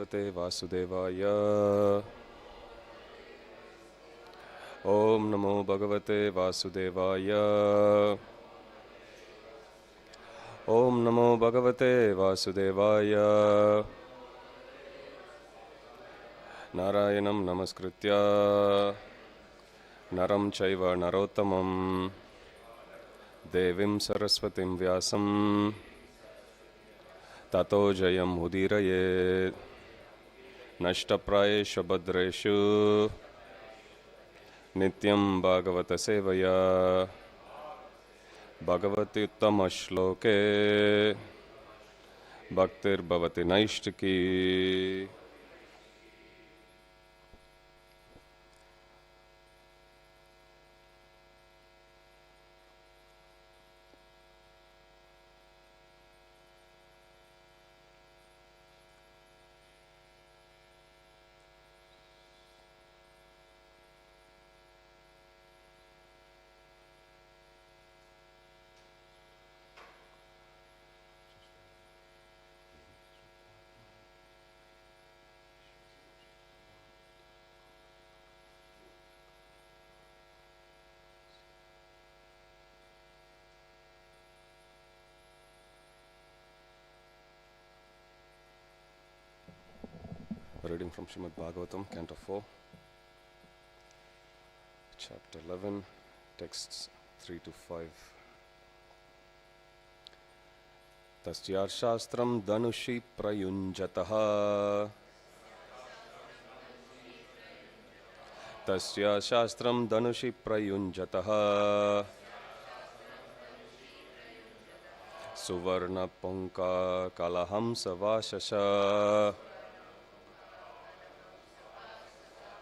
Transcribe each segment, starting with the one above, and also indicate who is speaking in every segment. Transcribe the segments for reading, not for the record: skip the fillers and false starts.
Speaker 1: Bhagavate Vasudevaya. Om Namo Bhagavate Vasudevaya. Om Namo Bhagavate Vasudevaya. Narayanam Namaskritya Naram Chaiva Narottamam Devim Saraswatim Vyasam Tato Jayam Udirayet Nashtaprayeshu Bhadreshu Nityam Bhagavata Sevaya Bhagavati Uttama Shloke Bhaktir Bhavati Naishtiki. Reading from Srimad Bhagavatam, Canto 4, Chapter 11, texts 3 to 5. Tasyar Shastram Danushi Prayunjataha. Tasya Shastram Danushi Prayunjataha. Suvarna Punka Kalahamsa Vashasha.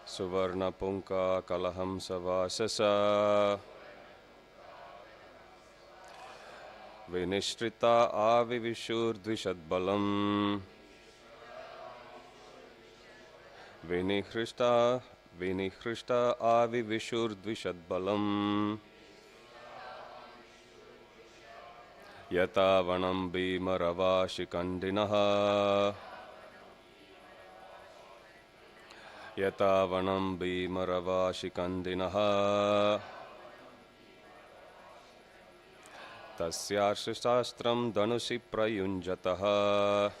Speaker 1: Suvarna Punka Kalahamsa Vashasha. Vinishtrita Avivishur Dvishadbalam. Vinihrishtha Avivishur Dvishadbalam. Yata Vanam Bhimaravashikandinaha. Yata Vanam Bhimaravashikandinaha. Tasyar Shastram Danushi Prayunjataha.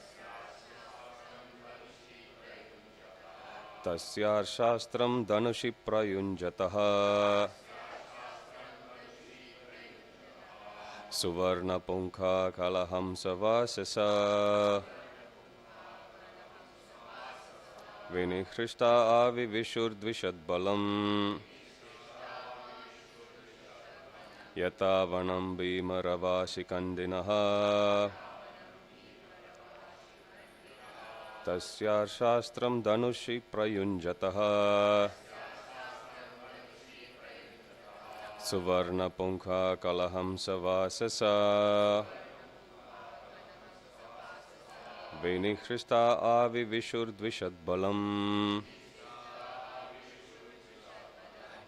Speaker 1: Tasyar Shastram Danushi Prayunjataha. Suvarna Punkha Kalahamsa Vasasa. Vinihrishtha Avivishur Dvishadbalam. Yata Vanam Bhimaravashikandinaha. Tasyar Shastram Danushi Prayunjataha. Suvarna Punkha Kalahamsa Vasasa. Vinihrishtha Avivishur Dvishadbalam.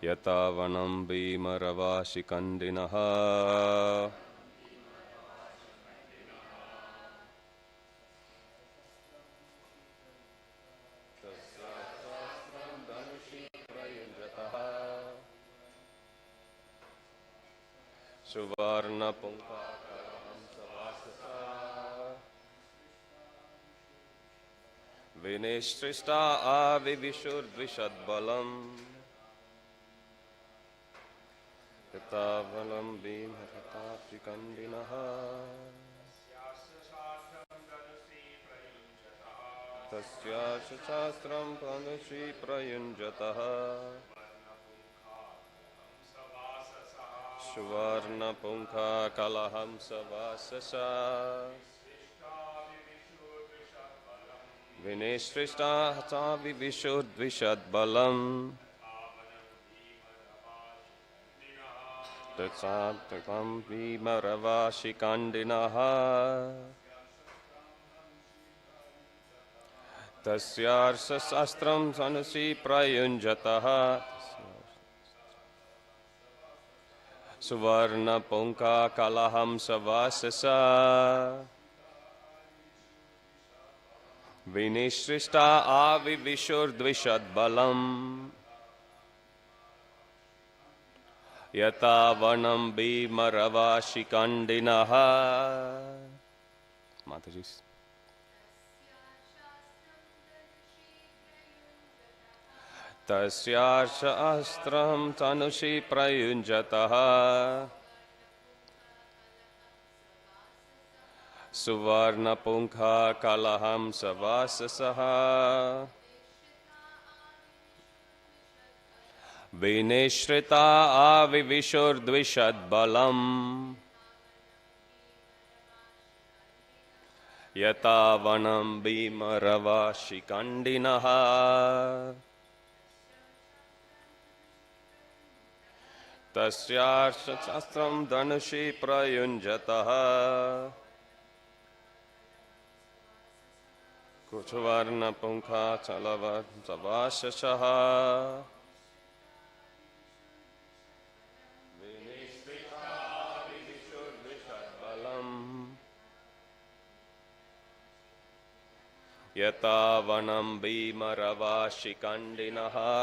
Speaker 1: Yata Vanam Bhimaravashikandinaha. Suvarna Punkha Kalahamsa Vasasa. Vinishtrishta Avivishur Dvishadbalam. Yata Vanam Bhimaravashikandinaha. Tasya Shastram Danushi Prayunjataha. Suvarna Punkha Kalahamsa Vasasa. Vinishtrishta Avivishur Dvishadbalam. Tatsatam Bhimaravashikandinaha. Tasyar Shastram Danushi Prayunjataha. Suvarna Punkha Kalahamsa Vasasa. Vinishkrishta avivishurdvishadbalam Yata vanam bhimaravashikandinaha. Mataji's. Tasyasha astram tanushi prayunjataha Suvarna punkha kalaham savasasaha Vinishrita avivishurdvishadbalam Yata vanam bhimaravashikandinaha Tasyasha shastram dhanushi prayunjataha Kuchavarna punkha chalavar savashashaha Vinishrita vivishurdvishadbalam Yata vanam bhimaravashikandinaha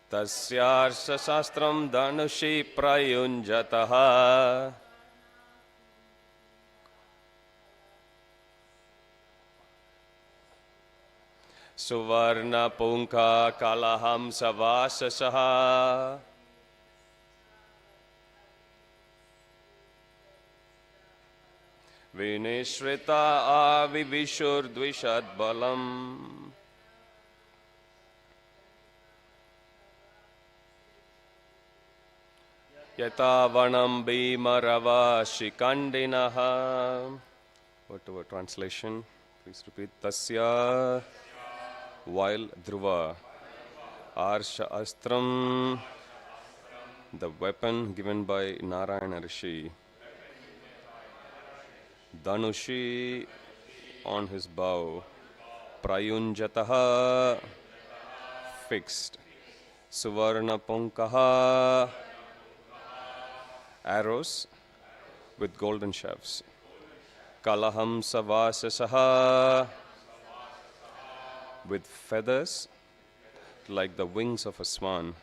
Speaker 1: Tasyarsa shastram dhanushi prayunjataha Suvarna punkha kalaham savasasaha Vinishrita avivishurdvishadbalam Yata vanam bhimaravashikandinaha. Word to word translation. Please repeat. Tasya while Dhruva. Arsha Astram, the weapon given by Narayana Rishi. Dhanushi, on his bow. Prayunjataha, fixed. Suvarna Punkaha, arrows with golden shafts. Kalaham Savasasaha, with feathers like the wings of a swan.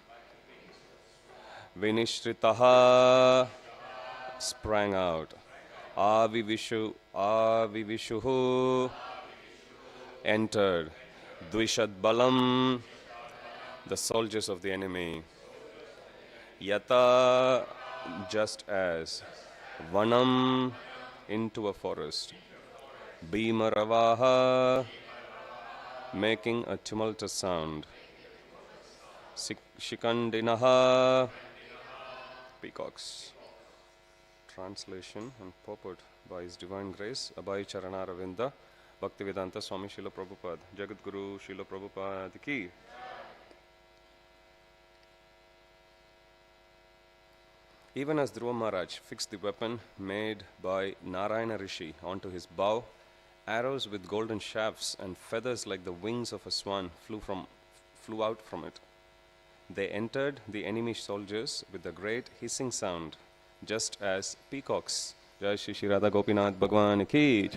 Speaker 1: Vinishritaha, sprang out. Avivishuhu, entered. Dvishadbalam, the soldiers of the enemy. Yata, just as. Vanam, into a forest. Bhimaravaha, making a tumultuous sound. Shikandinaha, peacocks. Translation and purport by His Divine Grace, Abhay Charanaravinda, Bhaktivedanta Swami Srila Prabhupada, Jagat Guru Srila Prabhupada ki. Even as Dhruva Maharaj fixed the weapon made by Narayana Rishi onto his bow, arrows with golden shafts and feathers like the wings of a swan flew out from it. They entered the enemy soldiers with a great hissing sound, just as peacocks. Jai Shri Shri Radha Gopinath Bhagwan ki.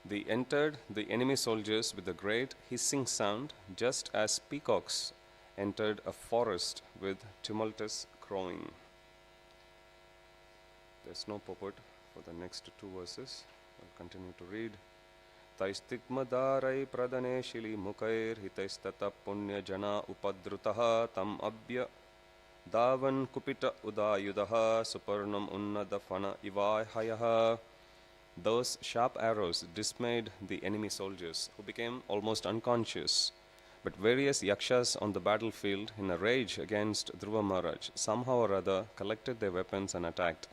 Speaker 1: They entered the enemy soldiers with a great hissing sound, just as peacocks entered a forest with tumultuous crowing. There's no purport for the next two verses. I'll continue to read. Taistigmadarai pradane shili mukair hitaistata punya jana upadrutaha tam abhya davan kupita udayudaha suparnam unnada fana ivahayaha. Those sharp arrows dismayed the enemy soldiers, who became almost unconscious. But various yakshas on the battlefield, in a rage against Dhruva Maharaj, somehow or other collected their weapons and attacked.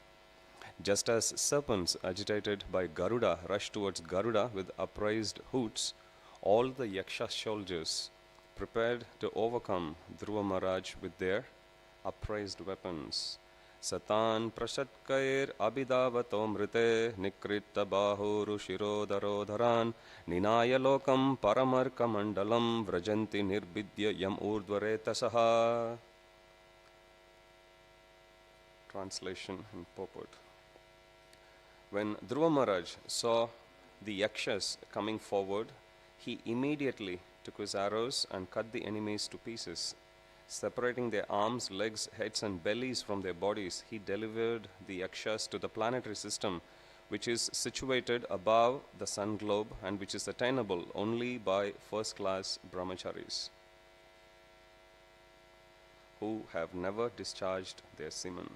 Speaker 1: Just as serpents agitated by Garuda rushed towards Garuda with upraised hoots, all the yaksha soldiers prepared to overcome Dhruva Maharaj with their upraised weapons. Satan prashatkair abhidavato mrite nikrita bahuru shirodarodharan ninaya lokam paramarka mandalam vrajanti nirbidya yam urdvaretasaha. translation and purport. When Dhruva Maharaj saw the Yakshas coming forward, he immediately took his arrows and cut the enemies to pieces. Separating their arms, legs, heads, and bellies from their bodies, he delivered the Yakshas to the planetary system, which is situated above the sun globe and which is attainable only by first-class brahmacharis who have never discharged their semen.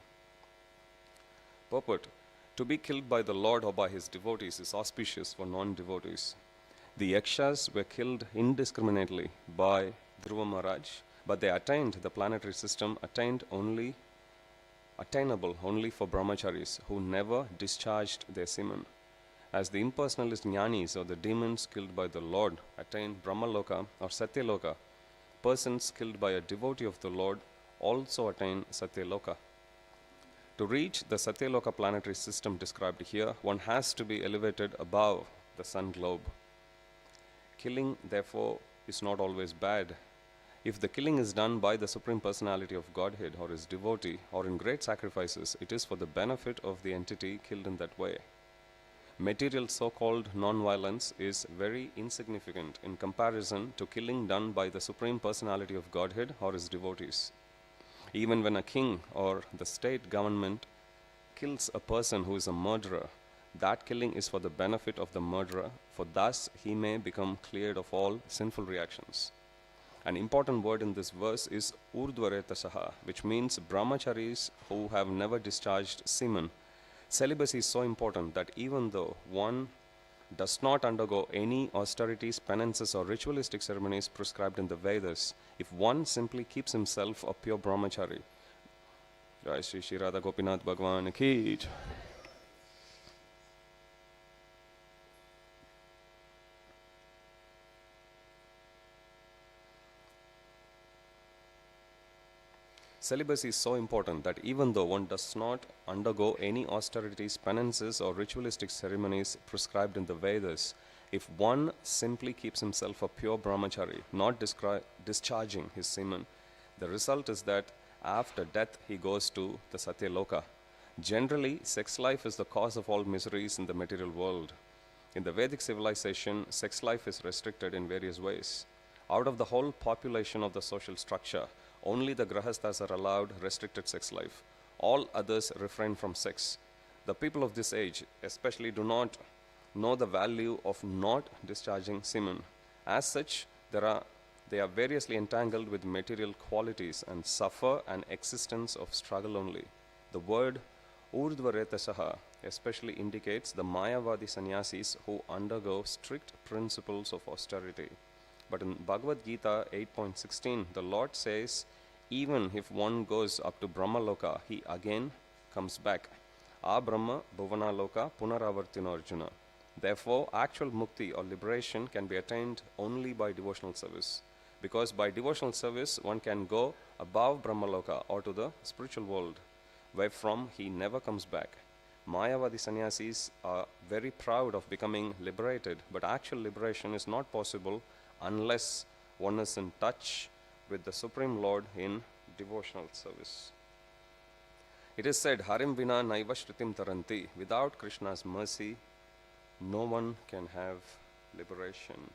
Speaker 1: Purport: to be killed by the Lord or by his devotees is auspicious for non-devotees. The Yakshas were killed indiscriminately by Dhruva Maharaj, but they attained the planetary system, attainable only for brahmacharis who never discharged their semen. As the impersonalist jnanis or the demons killed by the Lord attain Brahmaloka or Satyaloka, persons killed by a devotee of the Lord also attain Satyaloka. To reach the Satyaloka planetary system described here, one has to be elevated above the sun globe. Killing, therefore, is not always bad. If the killing is done by the Supreme Personality of Godhead or his devotee or in great sacrifices, it is for the benefit of the entity killed in that way. Material so-called non-violence is very insignificant in comparison to killing done by the Supreme Personality of Godhead or his devotees. Even when a king or the state government kills a person who is a murderer, that killing is for the benefit of the murderer, for thus he may become cleared of all sinful reactions. An important word in this verse is urdhvaretasaha, which means brahmacharis who have never discharged semen. Celibacy is so important that even though one does not undergo any austerities, penances, or ritualistic ceremonies prescribed in the Vedas, if one simply keeps himself a pure brahmachari. Jai Shri Shri Radha Gopinath Bhagwan ki jai. Celibacy is so important that even though one does not undergo any austerities, penances, or ritualistic ceremonies prescribed in the Vedas, if one simply keeps himself a pure brahmachari, not discharging his semen, the result is that after death he goes to the Satyaloka. Generally, sex life is the cause of all miseries in the material world. In the Vedic civilization, sex life is restricted in various ways. Out of the whole population of the social structure, only the grahasthas are allowed restricted sex life. All others refrain from sex. The people of this age especially do not know the value of not discharging semen. As such, they are variously entangled with material qualities and suffer an existence of struggle only. The word urdhvaretasaha especially indicates the Mayavadi sannyasis who undergo strict principles of austerity. But in Bhagavad Gita 8.16, the Lord says, even if one goes up to Brahmaloka, he again comes back. Brahma Bhuvana Loka Punaravartino Arjuna. Therefore, actual mukti or liberation can be attained only by devotional service. Because by devotional service, one can go above Brahmaloka or to the spiritual world, wherefrom he never comes back. Mayavadi sannyasis are very proud of becoming liberated, but actual liberation is not possible unless one is in touch with the Supreme Lord in devotional service. It is said, Harim vina naiva shrutim taranti. Without Krishna's mercy, no one can have liberation.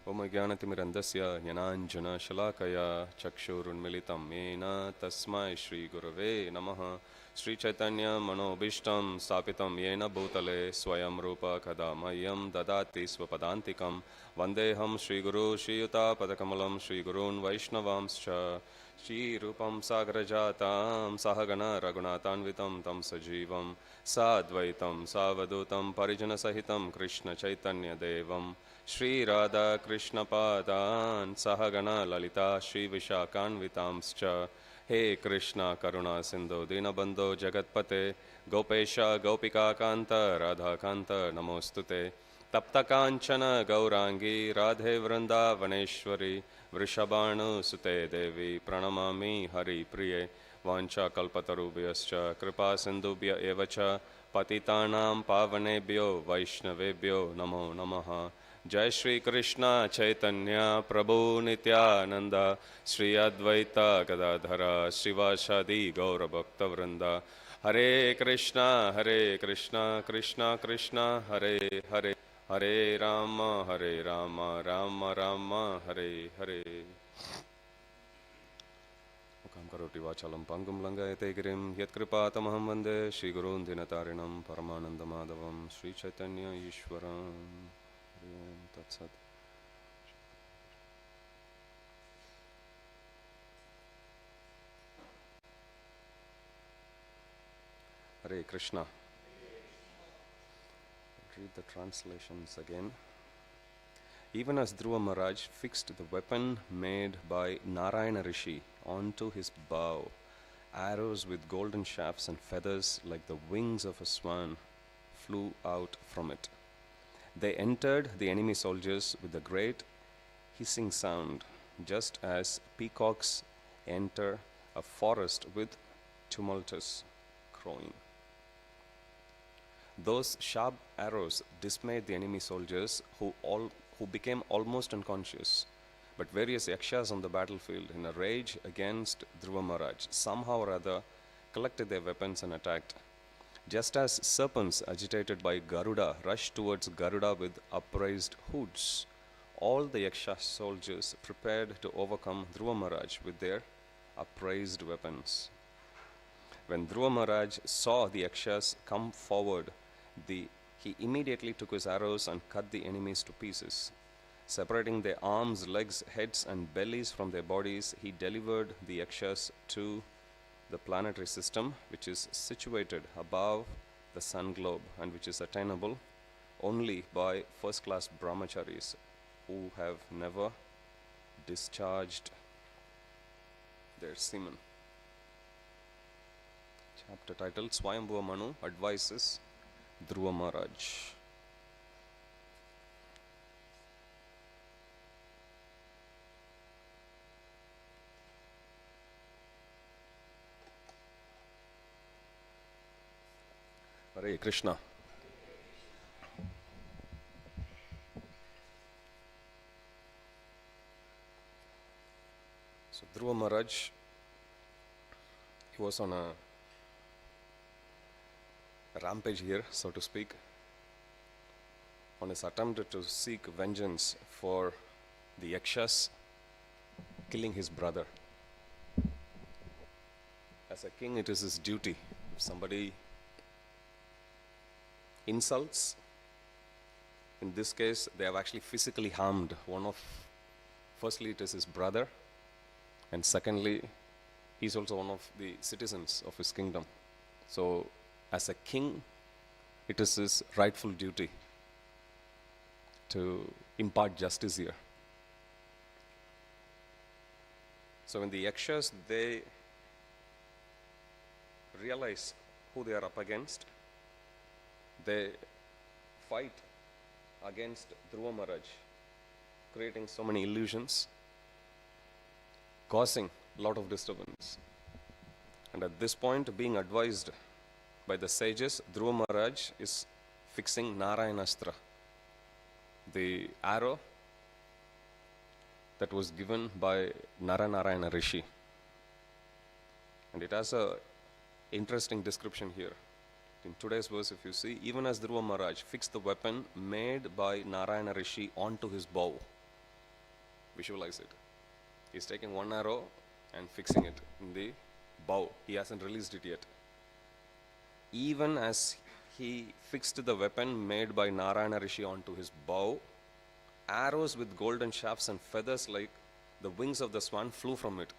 Speaker 1: Om Jnanatimirandasya Jnananjana Shalakaya Chakshurunmilitam Yena Tasmai Shri Gurave Namaha Shri Chaitanya Manobishtam Stapitam Yena Bhutale Swayam Rupa Kadamayam Dadati Swapadantikam Vandeham Shri Guru Shri Yuta Padakamalam Shri Gurun Vaishnavamscha Shri Rupam Sagrajatam Sahagana Raghunatanvitam Tam Sajivam Sadvaitam Savadutam Parijana Sahitam Krishna Chaitanya Devam Shri Radha Krishna Padan Sahagana Lalita Shri Vishakanvitamscha He Krishna Karuna Sindhu Dinabandho Jagatpate Gopesha Gopika Kanta Radha Kanta Namostute Tapta Kanchana Gaurangi Radhe Vranda Vaneshwari Vrishabhanu Sute Devi Pranamami Hari Priye Vancha Kalpatarubhyascha Kripa Sindhubhya Evacha पतितानां पावनेभ्यो वैष्णवेभ्यो नमो नमः। जय श्री कृष्ण चैतन्य प्रभु नित्यानंद श्री अद्वैत गदाधर श्रीवासादि गौरभक्तवृंद। हरे कृष्णा कृष्णा कृष्णा हरे हरे, हरे राम राम राम हरे हरे। मुखं करोति वाचालं पङ्गुं लङ्घयते गिरिं यत्कृपातमहं वन्दे श्रीगुरून् दीनतारिणं परमानन्दमाधवं श्रीचैतन्य ईश्वरं। हरि ओं तत्सत्। Hare Krishna. Read the translations again. Even as Dhruva Maharaj fixed the weapon made by Narayana Rishi onto his bow, arrows with golden shafts and feathers like the wings of a swan flew out from it. They entered the enemy soldiers with a great hissing sound, just as peacocks enter a forest with tumultuous crowing. Those sharp arrows dismayed the enemy soldiers, who became almost unconscious. But various yakshas on the battlefield, in a rage against Dhruva Maharaj, somehow or other collected their weapons and attacked. Just as serpents agitated by Garuda rushed towards Garuda with upraised hoods, all the yaksha soldiers prepared to overcome Dhruva Maharaj with their upraised weapons. When Dhruva Maharaj saw the yakshas come forward, he immediately took his arrows and cut the enemies to pieces. Separating their arms, legs, heads and bellies from their bodies, he delivered the yakshas to the planetary system, which is situated above the sun globe and which is attainable only by first-class brahmacharis who have never discharged their semen. Chapter title: Swayambhuva Manu advises Dhruva Maharaj. Hare Krishna. So Dhruva Maharaj, he was on a rampage here, so to speak, on his attempt to seek vengeance for the yakshas killing his brother. As a king, it is his duty. If somebody insults, in this case, they have actually physically harmed firstly, it is his brother, and secondly, he is also one of the citizens of his kingdom. So, as a king, it is his rightful duty to impart justice here. So when the yakshas, they realize who they are up against, they fight against Dhruva Maharaj, creating so many illusions, causing a lot of disturbance. And at this point, being advised by the sages, Dhruva Maharaj is fixing Narayanastra, the arrow that was given by Narayana Rishi. And it has a interesting description here. In today's verse, if you see, even as Dhruva Maharaj fixed the weapon made by Narayana Rishi onto his bow. Visualize it. He's taking one arrow and fixing it in the bow. He hasn't released it yet. Even as he fixed the weapon made by Narayana Rishi onto his bow, arrows with golden shafts and feathers like the wings of the swan flew from it.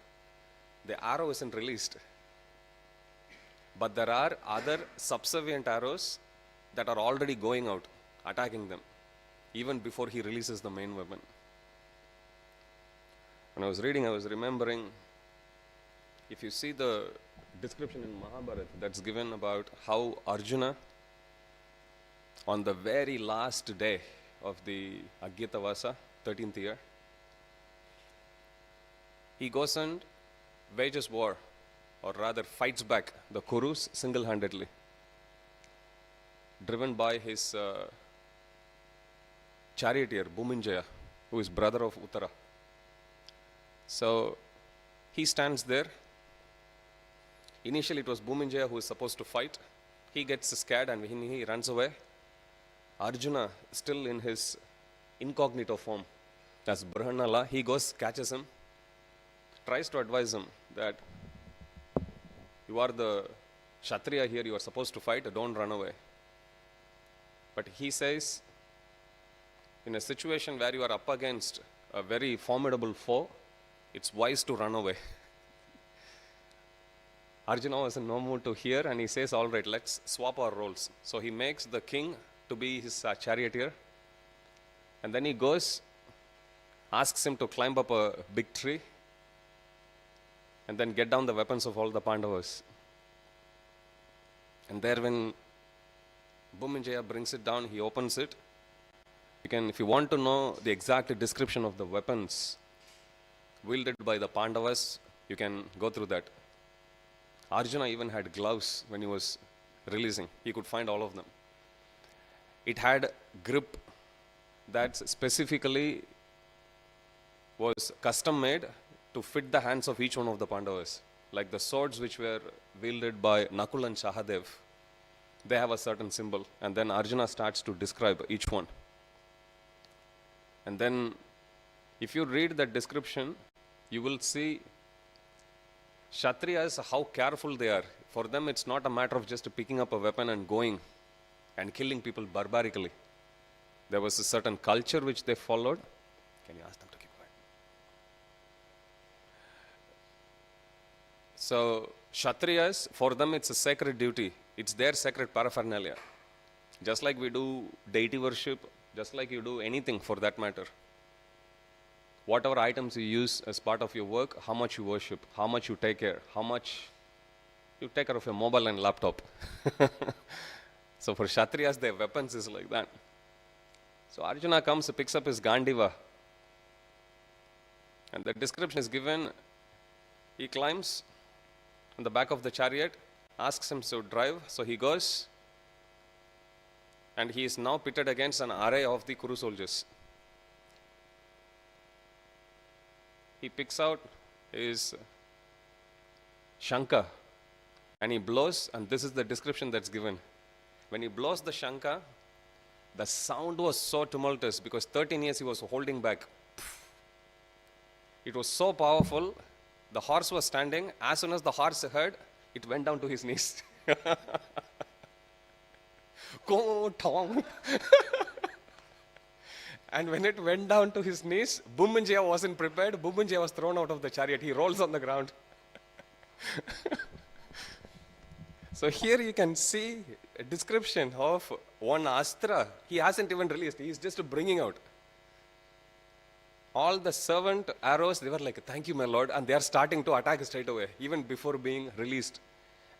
Speaker 1: The arrow isn't released, but there are other subservient arrows that are already going out, attacking them, even before he releases the main weapon. When I was reading, I was remembering, if you see the description in Mahabharata that's given about how Arjuna, on the very last day of the Agyatavasa, 13th year, he goes and wages war, or rather fights back the Kurus single-handedly. driven by his charioteer, Bhuminjaya, who is brother of Uttara. So he stands there. Initially it was Bhuminjaya who is supposed to fight. He gets scared and he runs away. Arjuna, still in his incognito form as Brahmanala, he goes, catches him, tries to advise him that you are the Kshatriya here, you are supposed to fight, don't run away. But he says, in a situation where you are up against a very formidable foe, it's wise to run away. Arjuna was in no mood to hear, and he says, all right, let's swap our roles. So he makes the king to be his charioteer, and then he goes, asks him to climb up a big tree, and then get down the weapons of all the Pandavas. And there when Bhuminjaya brings it down, he opens it. You can, if you want to know the exact description of the weapons wielded by the Pandavas, you can go through that. Arjuna even had gloves when he was releasing. He could find all of them. It had grip that specifically was custom made to fit the hands of each one of the Pandavas. Like the swords which were wielded by Nakul and Sahadev, they have a certain symbol, and then Arjuna starts to describe each one. And then if you read that description, you will see Kshatriyas, how careful they are. For them it's not a matter of just picking up a weapon and going and killing people barbarically. There was a certain culture which they followed. Can you ask them to keep quiet? So Kshatriyas, for them it's a sacred duty. It's their sacred paraphernalia. Just like we do deity worship, just like you do anything for that matter. Whatever items you use as part of your work, how much you worship, how much you take care, how much you take care of your mobile and laptop. So for Kshatriyas, their weapons is like that. So Arjuna comes, picks up his Gandiva, and the description is given. He climbs on the back of the chariot, asks him to drive, so he goes, and he is now pitted against an array of the Kuru soldiers. He picks out his Shanka and he blows, and this is the description that's given. When he blows the Shanka, the sound was so tumultuous because 13 years he was holding back. It was so powerful. The horse was standing. As soon as the horse heard, it went down to his knees. And when it went down to his knees, Bhuminjaya wasn't prepared. Bhuminjaya was thrown out of the chariot. He rolls on the ground. So here you can see a description of one astra. He hasn't even released. He is just bringing out. All the servant arrows, they were like, thank you, my lord. And they are starting to attack straight away, even before being released.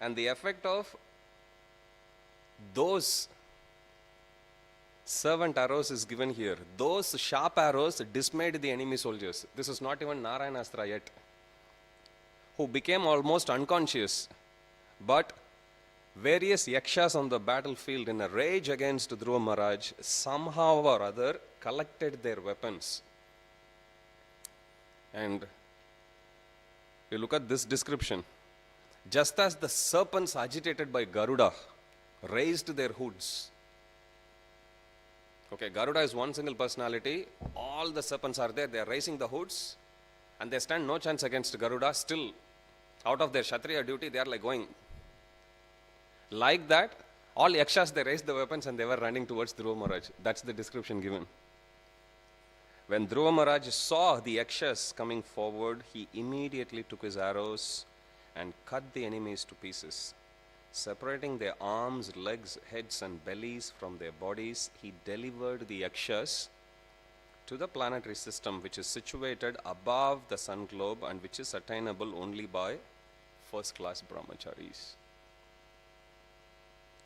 Speaker 1: And the effect of those servant arrows is given here. Those sharp arrows dismayed the enemy soldiers. This is not even Narayanastra yet, who became almost unconscious. But various yakshas on the battlefield, in a rage against Dhruva Maharaj, somehow or other collected their weapons. And you look at this description. Just as the serpents agitated by Garuda raised their hoods. Okay, Garuda is one single personality. All the serpents are there. They are raising the hoods. And they stand no chance against Garuda. Still, out of their Kshatriya duty, they are like going. Like that, all yakshas, they raised the weapons and they were running towards Dhruva Maharaj. That's the description given. When Dhruva Maharaj saw the yakshas coming forward, he immediately took his arrows and cut the enemies to pieces. Separating their arms, legs, heads and bellies from their bodies, he delivered the yakshas to the planetary system which is situated above the sun globe and which is attainable only by first-class brahmacharis.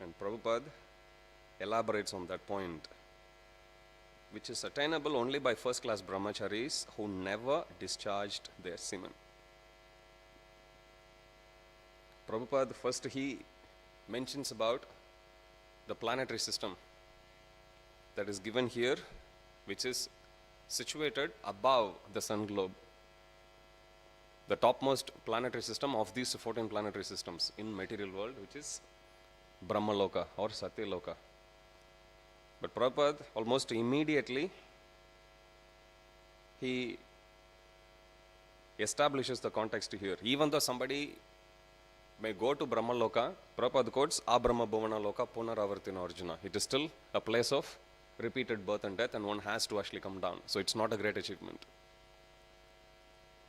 Speaker 1: And Prabhupada elaborates on that point, which is attainable only by first-class brahmacharis who never discharged their semen. Prabhupada first he mentions about the planetary system that is given here, which is situated above the sun globe. The topmost planetary system of these 14 planetary systems in material world, which is Brahmaloka or Satyaloka. But Prabhupada almost immediately he establishes the context here. Even though somebody may go to Brahmaloka, Prabhupada quotes Abrahma Bhuvana Loka Punaravartina Arjuna. It is still a place of repeated birth and death, and one has to actually come down. So it's not a great achievement.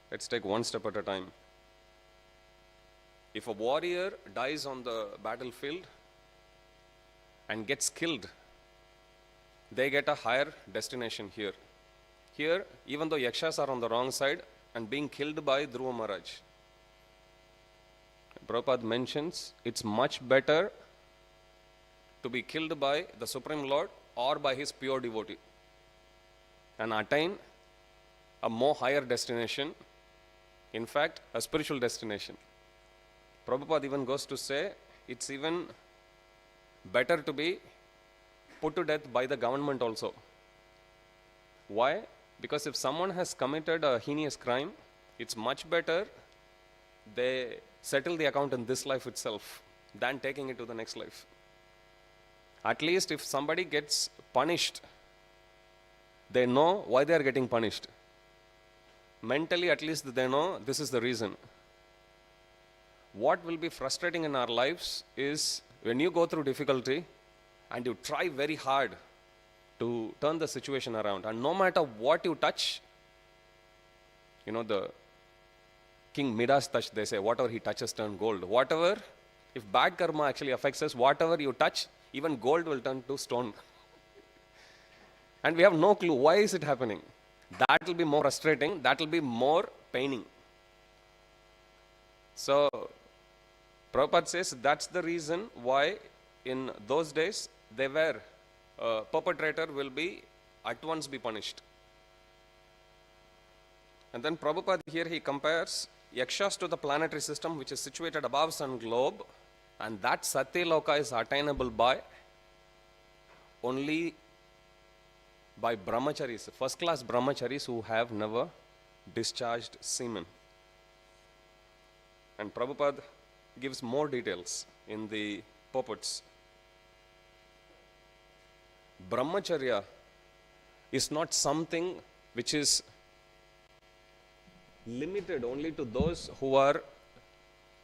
Speaker 1: Let's take one step at a time. If a warrior dies on the battlefield and gets killed, they get a higher destination here. Here, even though Yakshas are on the wrong side and being killed by Dhruva Maharaj, Prabhupada mentions it's much better to be killed by the Supreme Lord or by his pure devotee and attain a more higher destination, in fact, a spiritual destination. Prabhupada even goes to say it's even better to be put to death by the government also. Why? Because if someone has committed a heinous crime, it's much better they settle the account in this life itself than taking it to the next life. At least if somebody gets punished, they know why they are getting punished. Mentally, at least they know this is the reason. What will be frustrating in our lives is when you go through difficulty and you try very hard to turn the situation around, and no matter what you touch, the King Midas touch, they say, whatever he touches turn gold. Whatever, if bad karma actually affects us, whatever you touch, even gold will turn to stone. And we have no clue why is it happening. That will be more frustrating, that will be more paining. So, Prabhupada says that's the reason why in those days they were, perpetrator will be at once be punished. And then Prabhupada here he compares Yakshas to the planetary system which is situated above sun globe, and that Satyaloka is attainable by only by brahmacharis, first class brahmacharis who have never discharged semen. And Prabhupada gives more details in the purports. Brahmacharya is not something which is limited only to those who are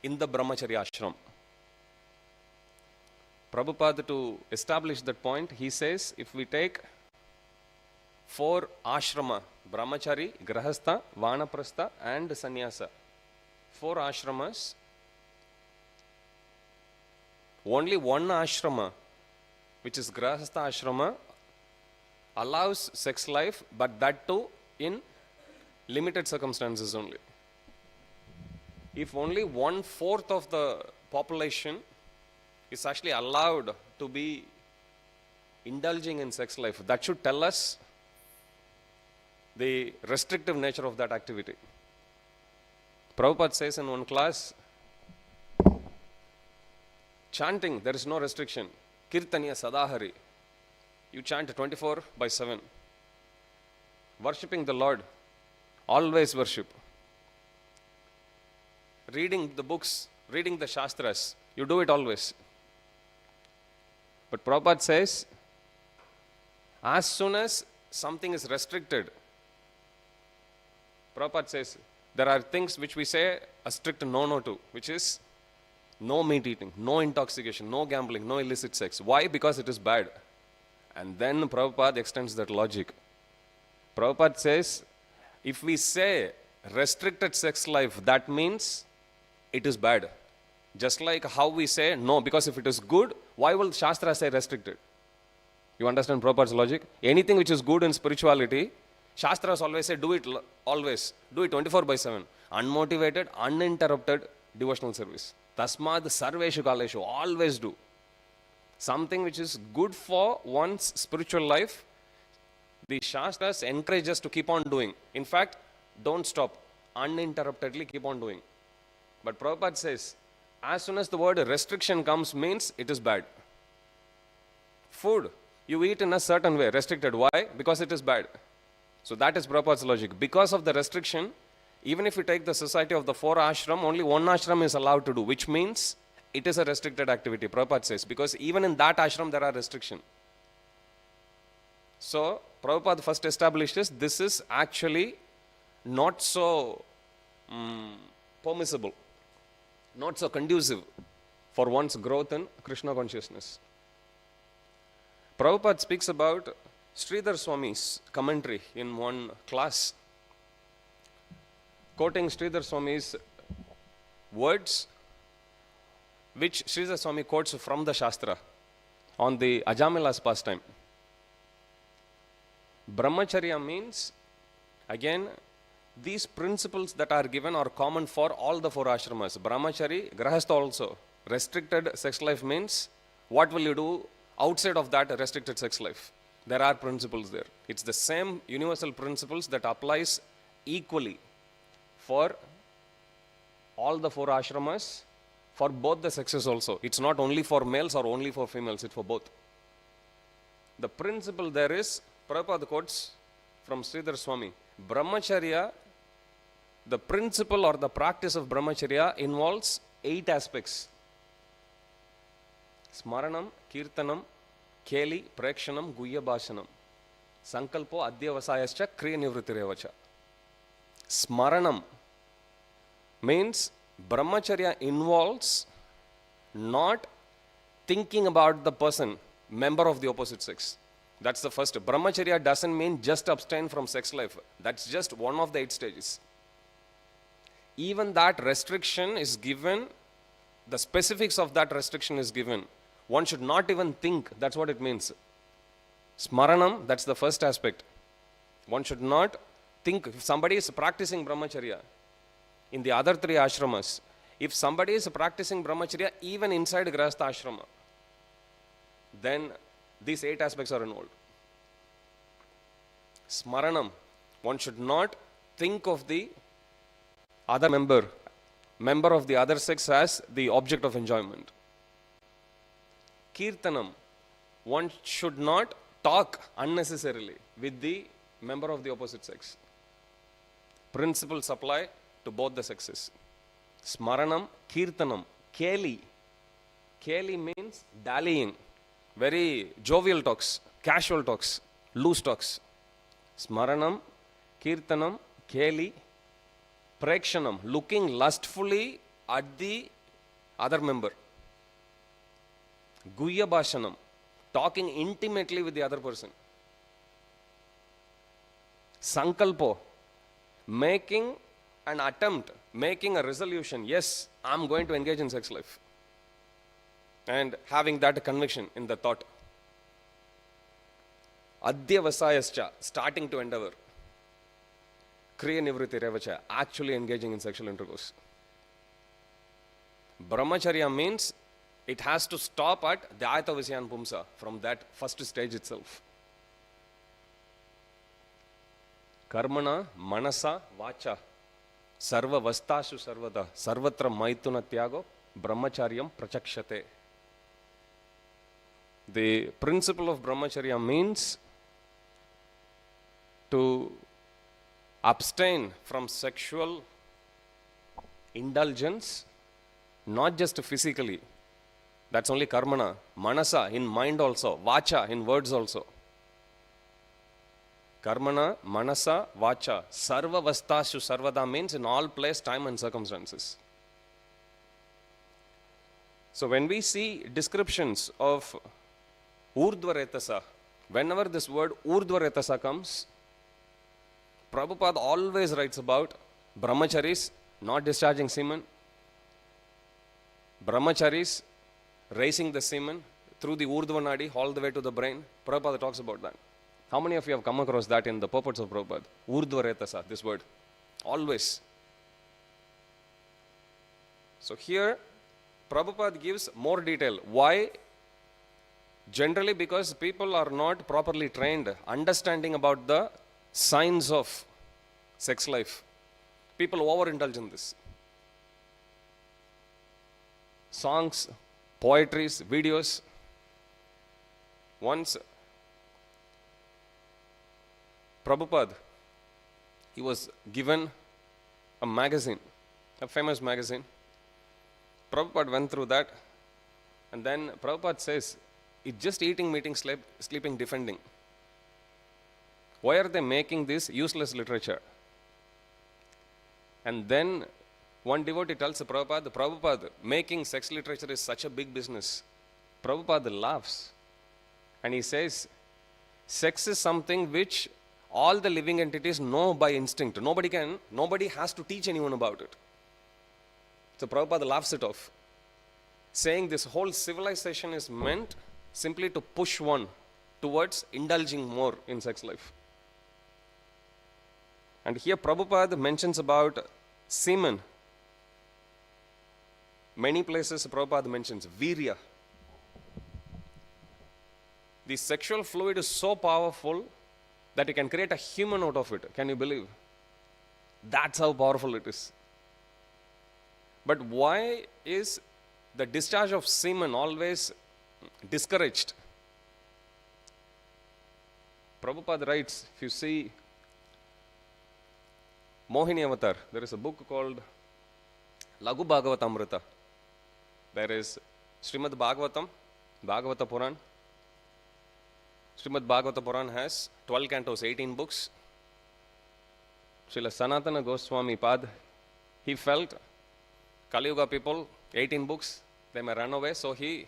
Speaker 1: in the brahmacharya ashram. Prabhupada, to establish that point, he says if we take 4 ashrama, brahmachari, grahastha, vanaprastha and sannyasa, 4 ashramas, only one ashrama, which is grahastha ashrama, allows sex life, but that too in limited circumstances only. If only 1/4 of the population is actually allowed to be indulging in sex life, that should tell us the restrictive nature of that activity. Prabhupada says in one class, chanting, there is no restriction. Kirtaniya Sadahari. You chant 24/7. Worshipping the Lord, always worship. Reading the books, reading the Shastras, you do it always. But Prabhupada says, as soon as something is restricted, Prabhupada says, there are things which we say a strict no to, which is no meat eating, no intoxication, no gambling, no illicit sex. Why? Because it is bad. And then Prabhupada extends that logic. Prabhupada says, if we say restricted sex life, that means it is bad. Just like how we say no, because if it is good, why will Shastra say restricted? You understand Prabhupada's logic? Anything which is good in spirituality, Shastras always say do it always, do it 24/7. Unmotivated, uninterrupted devotional service. Tasmad sarveshu kaleshu, always do. Something which is good for one's spiritual life, the Shastras encourage us to keep on doing. In fact, don't stop, uninterruptedly keep on doing. But Prabhupada says, as soon as the word restriction comes, means it is bad. Food, you eat in a certain way, restricted. Why? Because it is bad. So that is Prabhupada's logic. Because of the restriction, even if you take the society of the 4 ashram, only 1 ashram is allowed to do, which means it is a restricted activity, Prabhupada says, because even in that ashram there are restrictions. So Prabhupada first established this is actually not so permissible, not so conducive for one's growth in Krishna consciousness. Prabhupada speaks about Sridhar Swami's commentary in one class, quoting Sridhar Swami's words, which Sridhar Swami quotes from the Shastra on the Ajamila's pastime. Brahmacharya means, again, these principles that are given are common for all the 4 ashramas. Brahmachari, Grahastha also. Restricted sex life means, what will you do outside of that restricted sex life? There are principles there. It's the same universal principles that applies equally for all the 4 ashramas, for both the sexes also. It's not only for males or only for females, it's for both. The principle there is, Prabhupada quotes from Sridhar Swami, Brahmacharya, the principle or the practice of Brahmacharya involves 8 aspects. Smaranam, Kirtanam, Keli, Prekshanam, Guhya Bhashanam, Sankalpo, Adyavasayascha, Kriya Nivrittirevacha. Smaranam means Brahmacharya involves not thinking about the person, member of the opposite sex. That's the first. Brahmacharya doesn't mean just abstain from sex life. That's just one of the 8 stages. Even that restriction is given, the specifics of that restriction is given. One should not even think, that's what it means. Smaranam, that's the first aspect. One should not think, if somebody is practicing Brahmacharya in the other 3 ashramas, if somebody is practicing Brahmacharya even inside Grahastha ashrama, then these 8 aspects are involved. Smaranam, one should not think of the other member of the other sex as the object of enjoyment. Kirtanam, one should not talk unnecessarily with the member of the opposite sex. Principles apply to both the sexes. Smaranam, Kirtanam, Keli. Keli means dallying. Very jovial talks, casual talks, loose talks. Smaranam, Kirtanam, Keli, Prekshanam, looking lustfully at the other member. Guhya Bhashanam, talking intimately with the other person. Sankalpo, making an attempt, making a resolution, yes, I'm going to engage in sex life. And having that conviction in the thought. Adyavasayascha, starting to endeavor. Kriya Nivrittirevacha, actually engaging in sexual intercourse. Brahmacharya means it has to stop at Dhyayata Visyan Pumsa, from that first stage itself. Karmana, Manasa, Vacha, Sarva Vastashu Sarvada, Sarvatra Maituna Tyago, Brahmacharyam Prachakshate. The principle of Brahmacharya means to abstain from sexual indulgence, not just physically. That's only karmana. Manasa, in mind also. Vacha, in words also. Karmana, Manasa, Vacha. Sarva Vastashu Sarvada means in all place, time and circumstances. So when we see descriptions of Urdhva-retasa, whenever this word Urdhva-retasa comes, Prabhupada always writes about brahmacharis not discharging semen, brahmacharis raising the semen through the Urdhva Nadi all the way to the brain. Prabhupada talks about that. How many of you have come across that in the purports of Prabhupada? Urdhva-retasa, this word. Always. So here, Prabhupada gives more detail. Why? Generally because people are not properly trained, understanding about the signs of sex life. People overindulge in this. Songs, poetries, videos, Once, Prabhupada, he was given a magazine, a famous magazine. Prabhupada went through that, and then Prabhupada says, it's just eating, meeting, sleeping, defending. Why are they making this useless literature? And then one devotee tells Prabhupada, making sex literature is such a big business. Prabhupada laughs and he says, sex is something which all the living entities know by instinct. Nobody has to teach anyone about it. So Prabhupada laughs it off, saying this whole civilization is meant simply to push one towards indulging more in sex life. And here Prabhupada mentions about semen. Many places Prabhupada mentions virya. The sexual fluid is so powerful that you can create a human out of it. Can you believe? That's how powerful it is. But why is the discharge of semen always discouraged? Prabhupada writes, if you see Mohini Avatar, there is a book called Laghu Bhagavatamrita. There is Srimad Bhagavatam, Bhagavata Puran. Srimad Bhagavata Puran has 12 cantos, 18 books. Srila Sanatana Goswami Pad, he felt Kali Yuga people, 18 books, they may run away, so he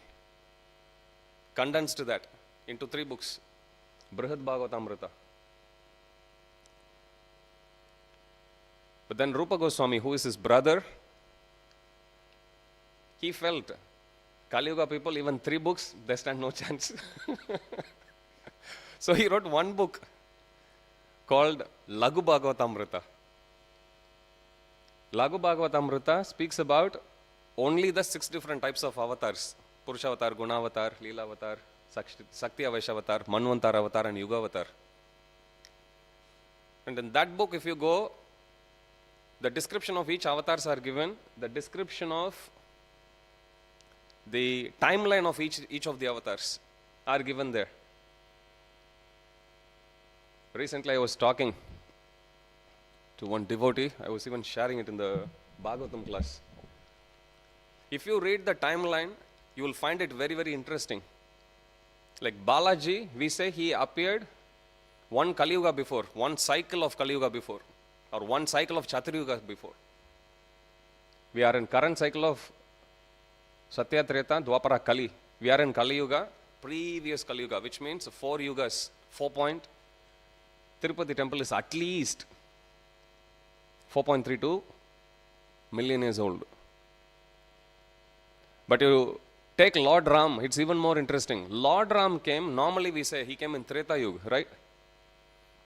Speaker 1: condensed that into 3 books. Brihad Bhagavatamrita. But then Rupa Goswami, who is his brother, he felt Kali Yuga people, even 3 books, they stand no chance. So he wrote one book called Laghu Bhagavatamrita. Laghu Bhagavatamrita speaks about only the 6 different types of avatars: Purusha Avatar, Guna Avatar, Leela Avatar, Sakti Avatar, Manvantar Avatar, and Yuga Avatar. And in that book, if you go, the description of each avatars are given, the description of the timeline of each of the avatars are given there. Recently I was talking to one devotee, I was even sharing it in the Bhagavatam class. If you read the timeline, you will find it very, very interesting. Like Balaji, we say he appeared one Kali Yuga before, one cycle of Kali Yuga before, or one cycle of Chaturayuga before. We are in current cycle of Satya, Treta, Dwapara, Kali. We are in Kali Yuga, previous Kali Yuga, which means 4 yugas, 4 point. Tirupati temple is at least 4.32 million years old. But you take Lord Ram, it's even more interesting. Lord Ram came, normally we say he came in Treta Yuga, right?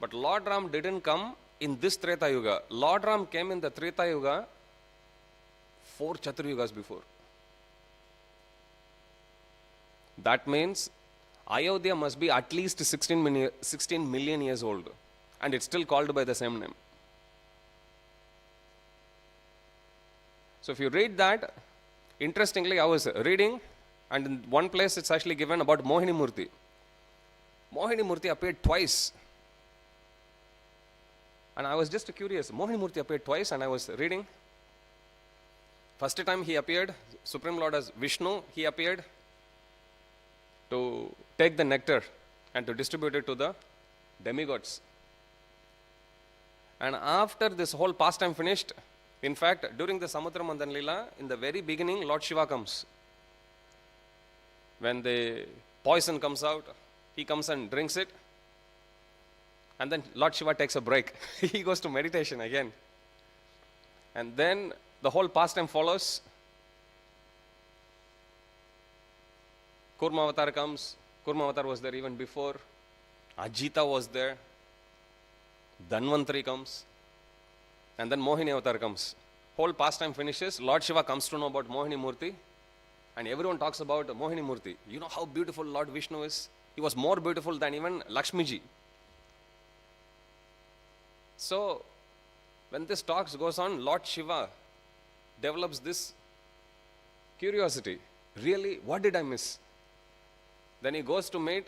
Speaker 1: But Lord Ram didn't come in this Treta Yuga. Lord Ram came in the Treta Yuga 4 Chaturayugas before. That means Ayodhya must be at least 16 million years old. And it's still called by the same name. So if you read that, interestingly, I was reading, and in one place it's actually given about Mohini Murti. Mohini Murti appeared twice. And I was just curious. Mohini Murti appeared twice, and I was reading. First time he appeared, Supreme Lord as Vishnu, he appeared to take the nectar and to distribute it to the demigods. And after this whole pastime finished, in fact, during the Samudra Mandan Leela, in the very beginning, Lord Shiva comes. When the poison comes out, he comes and drinks it. And then Lord Shiva takes a break. He goes to meditation again. And then the whole pastime follows. Kurma Avatar comes. Kurma Avatar was there even before. Ajita was there. Dhanvantari comes. And then Mohini Avatar comes. Whole pastime finishes. Lord Shiva comes to know about Mohini Murti. And everyone talks about Mohini Murti. You know how beautiful Lord Vishnu is? He was more beautiful than even Lakshmiji. So, when this talk goes on, Lord Shiva develops this curiosity. Really, what did I miss? Then he goes to meet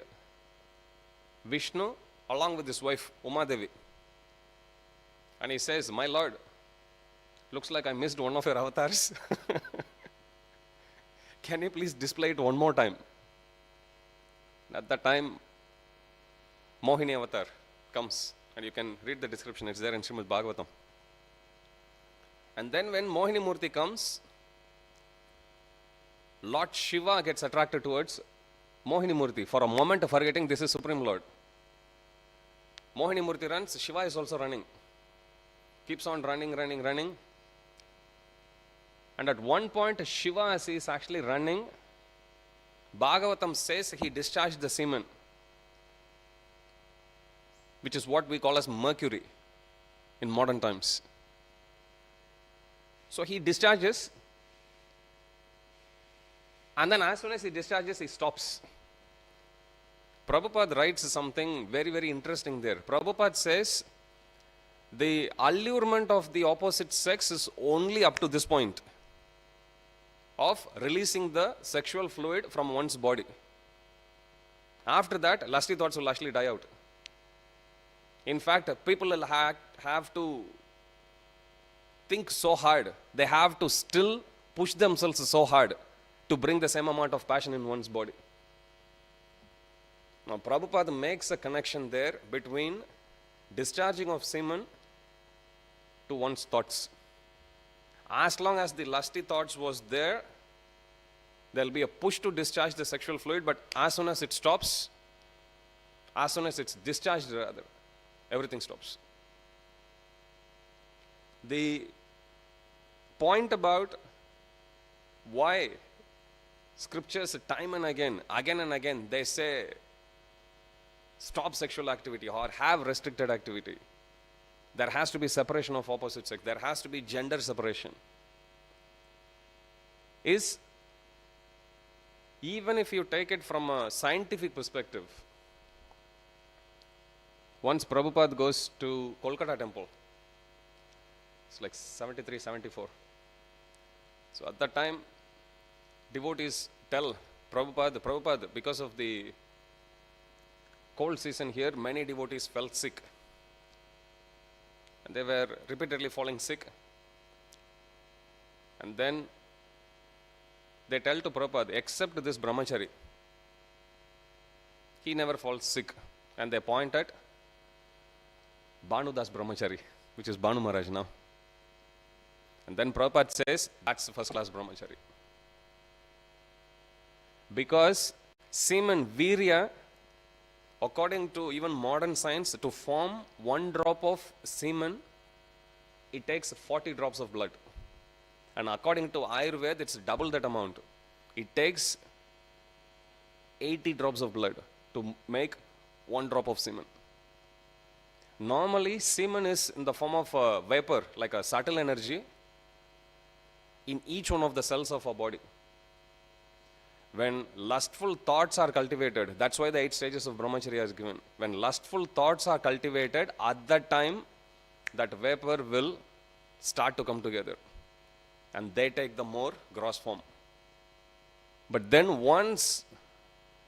Speaker 1: Vishnu along with his wife Uma Devi. And he says, "My Lord, looks like I missed one of your avatars. Can you please display it one more time?" At that time, Mohini avatar comes, and you can read the description, it's there in Srimad Bhagavatam. And then when Mohini Murti comes, Lord Shiva gets attracted towards Mohini Murti, for a moment forgetting this is Supreme Lord. Mohini Murti runs, Shiva is also running. Keeps on running. And at one point, Shiva, as he is actually running, Bhagavatam says he discharged the semen, which is what we call as mercury in modern times. So he discharges, and then as soon as he discharges, he stops. Prabhupada writes something very, very interesting there. Prabhupada says, the allurement of the opposite sex is only up to this point of releasing the sexual fluid from one's body. After that, lusty thoughts will actually die out. In fact, people will have to think so hard. They have to still push themselves so hard to bring the same amount of passion in one's body. Now, Prabhupada makes a connection there between discharging of semen to one's thoughts. As long as the lusty thoughts was there, there will be a push to discharge the sexual fluid, but as soon as it stops, as soon as it's discharged rather, everything stops. The point about why scriptures time and again and again, they say stop sexual activity or have restricted activity. There has to be separation of opposite sex. There has to be gender separation. Is even if you take it from a scientific perspective, once Prabhupada goes to Kolkata temple, it's like 73, 74. So at that time, devotees tell Prabhupada, because of the cold season here, many devotees fell sick. And they were repeatedly falling sick. And then they tell to Prabhupada, except this brahmachari, he never falls sick. And they point at Bhanudas brahmachari, which is Bhanu Maharaj now. And then Prabhupada says, that's the first class brahmachari. Because semen virya, according to even modern science, to form 1 drop of semen, it takes 40 drops of blood. And according to Ayurveda, it's double that amount. It takes 80 drops of blood to make 1 drop of semen. Normally, semen is in the form of a vapor, like a subtle energy, in each one of the cells of our body. When lustful thoughts are cultivated, that's why the 8 stages of brahmacharya is given. When lustful thoughts are cultivated, at that time, that vapor will start to come together. And they take the more gross form. But then once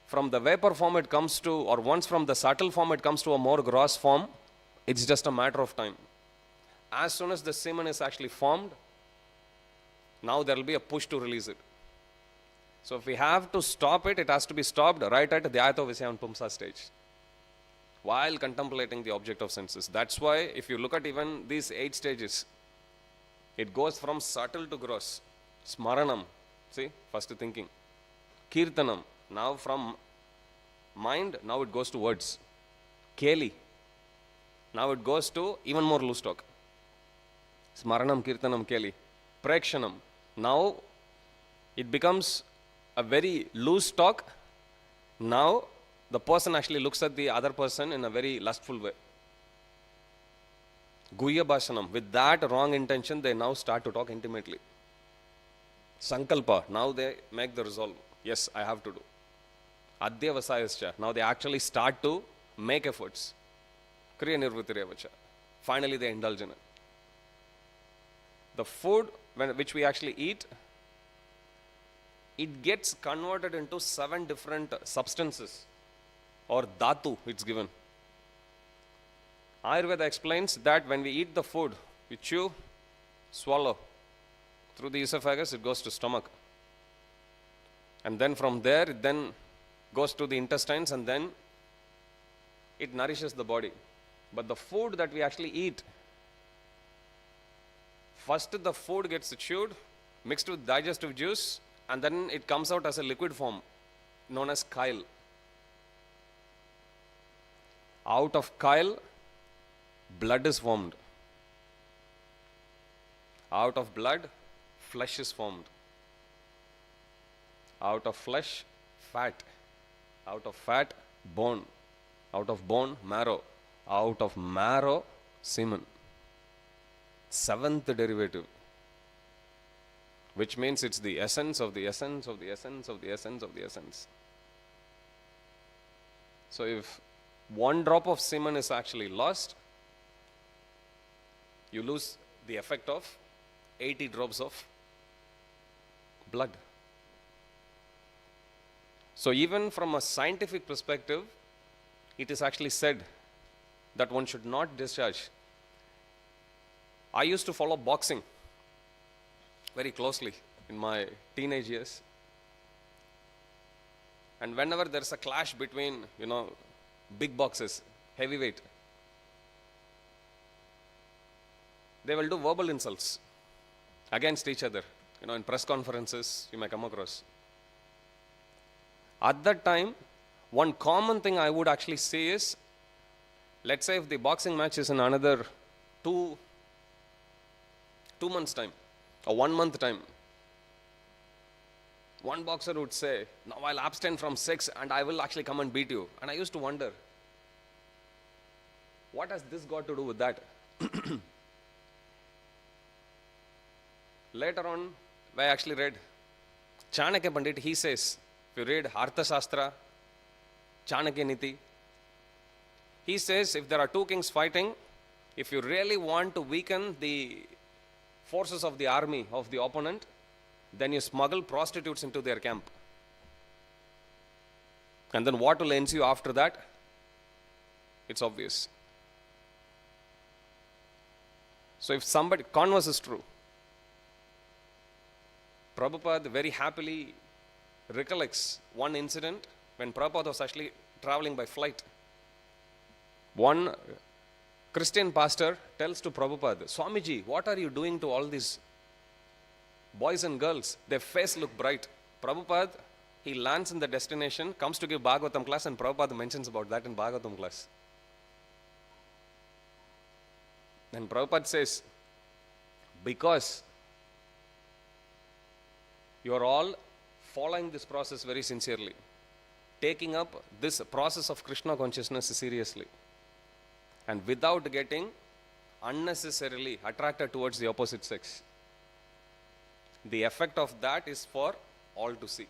Speaker 1: from the vapor form it comes to, or once from the subtle form it comes to a more gross form, it's just a matter of time. As soon as the semen is actually formed, now there will be a push to release it. So if we have to stop it, it has to be stopped right at the Dhyato Visyayan Pumsa stage, while contemplating the object of senses. That's why if you look at even these 8 stages, it goes from subtle to gross. Smaranam, see, first thinking. Kirtanam, now from mind, now it goes to words. Keli, now it goes to even more loose talk. Smaranam, Kirtanam, Keli. Prekshanam, now it becomes a very loose talk. Now the person actually looks at the other person in a very lustful way. Guhya Bhashanam, with that wrong intention, they now start to talk intimately. Sankalpa, now they make the resolve. Yes, I have to do. Adyavasayascha, now they actually start to make efforts. Kriya Nirvrittirevacha, finally they indulge in it. The food which we actually eat, it gets converted into 7 different substances or dhatu it's given. Ayurveda explains that when we eat the food, we chew, swallow. Through the esophagus, it goes to stomach. And then from there, it then goes to the intestines, and then it nourishes the body. But the food that we actually eat, first the food gets chewed, mixed with digestive juice, and then it comes out as a liquid form known as chyle. Out of chyle, blood is formed. Out of blood, flesh is formed. Out of flesh, fat. Out of fat, bone. Out of bone, marrow. Out of marrow, semen. Seventh derivative, which means it's the essence of the essence of the essence of the essence of the essence. So if one drop of semen is actually lost, you lose the effect of 80 drops of blood. So even from a scientific perspective, it is actually said that one should not discharge. I used to follow boxing very closely in my teenage years. And whenever there's a clash between, big boxers, heavyweight, they will do verbal insults against each other. In press conferences, you may come across. At that time, one common thing I would actually say is, let's say if the boxing match is in another 2 months' time or 1 month time, one boxer would say, now I'll abstain from sex and I will actually come and beat you. And I used to wonder, what has this got to do with that? Later on, I actually read Chanakya Pandit. He says, if you read Artha Shastra, Chanakya Niti, he says if there are two kings fighting, if you really want to weaken the forces of the army of the opponent, then you smuggle prostitutes into their camp. And then what will ensue after that? It's obvious. So if somebody, converse is true. Prabhupada very happily recollects one incident when Prabhupada was actually traveling by flight. One Christian pastor tells to Prabhupada, Swamiji, what are you doing to all these boys and girls? Their face look bright. Prabhupada, he lands in the destination, comes to give Bhagavatam class, and Prabhupada mentions about that in Bhagavatam class. Then Prabhupada says, because you are all following this process very sincerely, taking up this process of Krishna consciousness seriously, and without getting unnecessarily attracted towards the opposite sex, the effect of that is for all to see.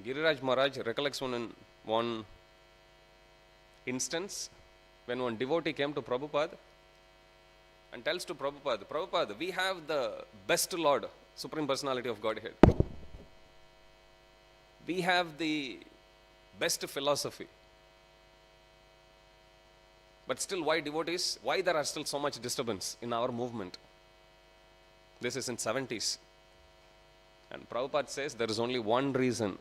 Speaker 1: Giriraj Maharaj recollects one instance when one devotee came to Prabhupada and tells to Prabhupada, Prabhupada, we have the best Lord, Supreme Personality of Godhead. We have the best philosophy. But still, why devotees? Why there are still so much disturbance in our movement? This is in 70s. And Prabhupada says there is only one reason.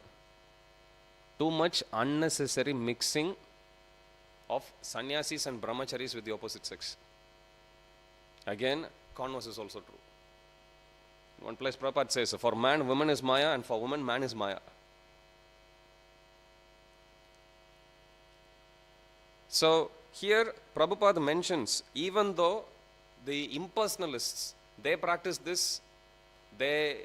Speaker 1: Too much unnecessary mixing of sannyasis and brahmacharis with the opposite sex. Again, converse is also true. In one place Prabhupada says, for man, woman is Maya, and for woman, man is Maya. So here Prabhupada mentions, even though the impersonalists, they practice this, they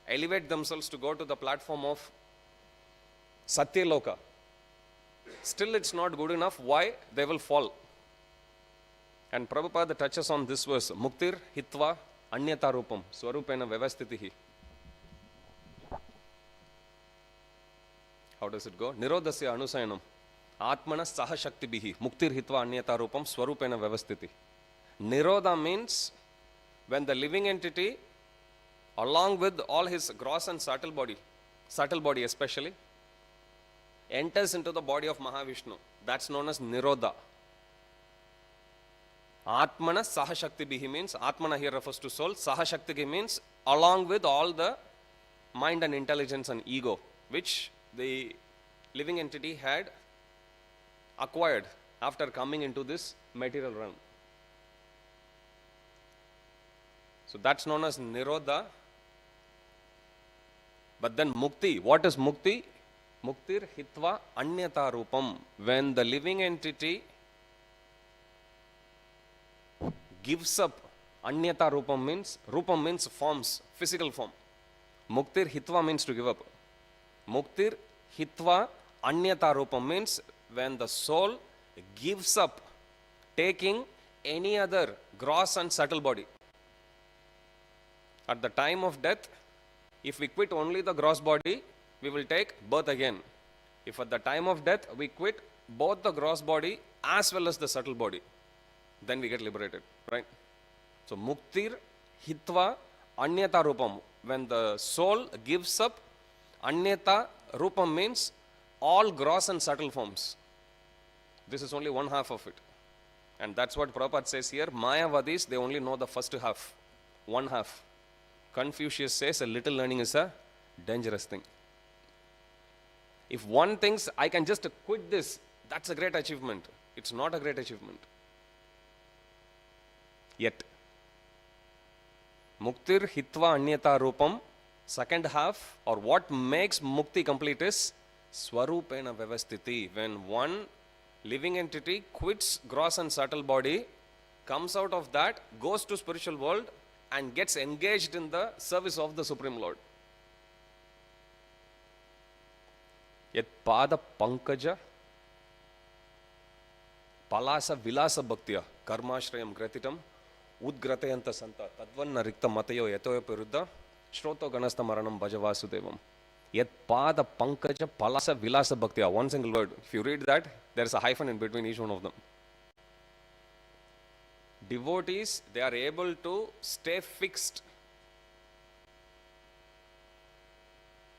Speaker 1: elevate themselves to go to the platform of Satyaloka, still it's not good enough. Why? They will fall. And Prabhupada touches on this verse, Muktir hitva anyata rupam swarupena vyavastitihi. How does it go? Nirodhasya anusayanam atmana saha shaktibihi muktir hitva anyata rupam swarupena vyavastiti. Nirodha means when the living entity, along with all his gross and subtle body especially, enters into the body of Mahavishnu. That's known as Nirodha. Atmana Sahashakti means, Atmana here refers to soul, Sahashakti means along with all the mind and intelligence and ego, which the living entity had acquired after coming into this material realm. So that's known as Nirodha. But then Mukti, what is Mukti? Muktir Hitva Anyata Rupam. When the living entity gives up, Anyata Rupam means forms, physical form. Muktir Hitva means to give up. Muktir Hitva Anyata Rupam means when the soul gives up taking any other gross and subtle body. At the time of death, if we quit only the gross body, we will take birth again. If at the time of death we quit both the gross body as well as the subtle body, then we get liberated, right? So Muktir Hitva Anyata Rupam. When the soul gives up, Anyata Rupam means all gross and subtle forms. This is only one half of it. And that's what Prabhupada says here. Mayavadis, they only know the first half, one half. Confucius says a little learning is a dangerous thing. If one thinks I can just quit this, that's a great achievement. It's not a great achievement. Yet. Muktir Hitva Anyata Rupam, second half, or what makes Mukti complete is Swarupena Vyavastiti. When one living entity quits gross and subtle body, comes out of that, goes to spiritual world, and gets engaged in the service of the Supreme Lord. Yet Pada Pankaja Palasa Vilasa Bhaktya Karmashrayam Gratitam Udgratayanta Santa Tadvanna Rikta Matayo Yatoya Perudha Shroto Ganasta Maranam Bhajavasudevam. Yet Pada Pankaja Palasa Vilasa Bhaktya. One single word. If you read that, there is a hyphen in between each one of them. Devotees, they are able to stay fixed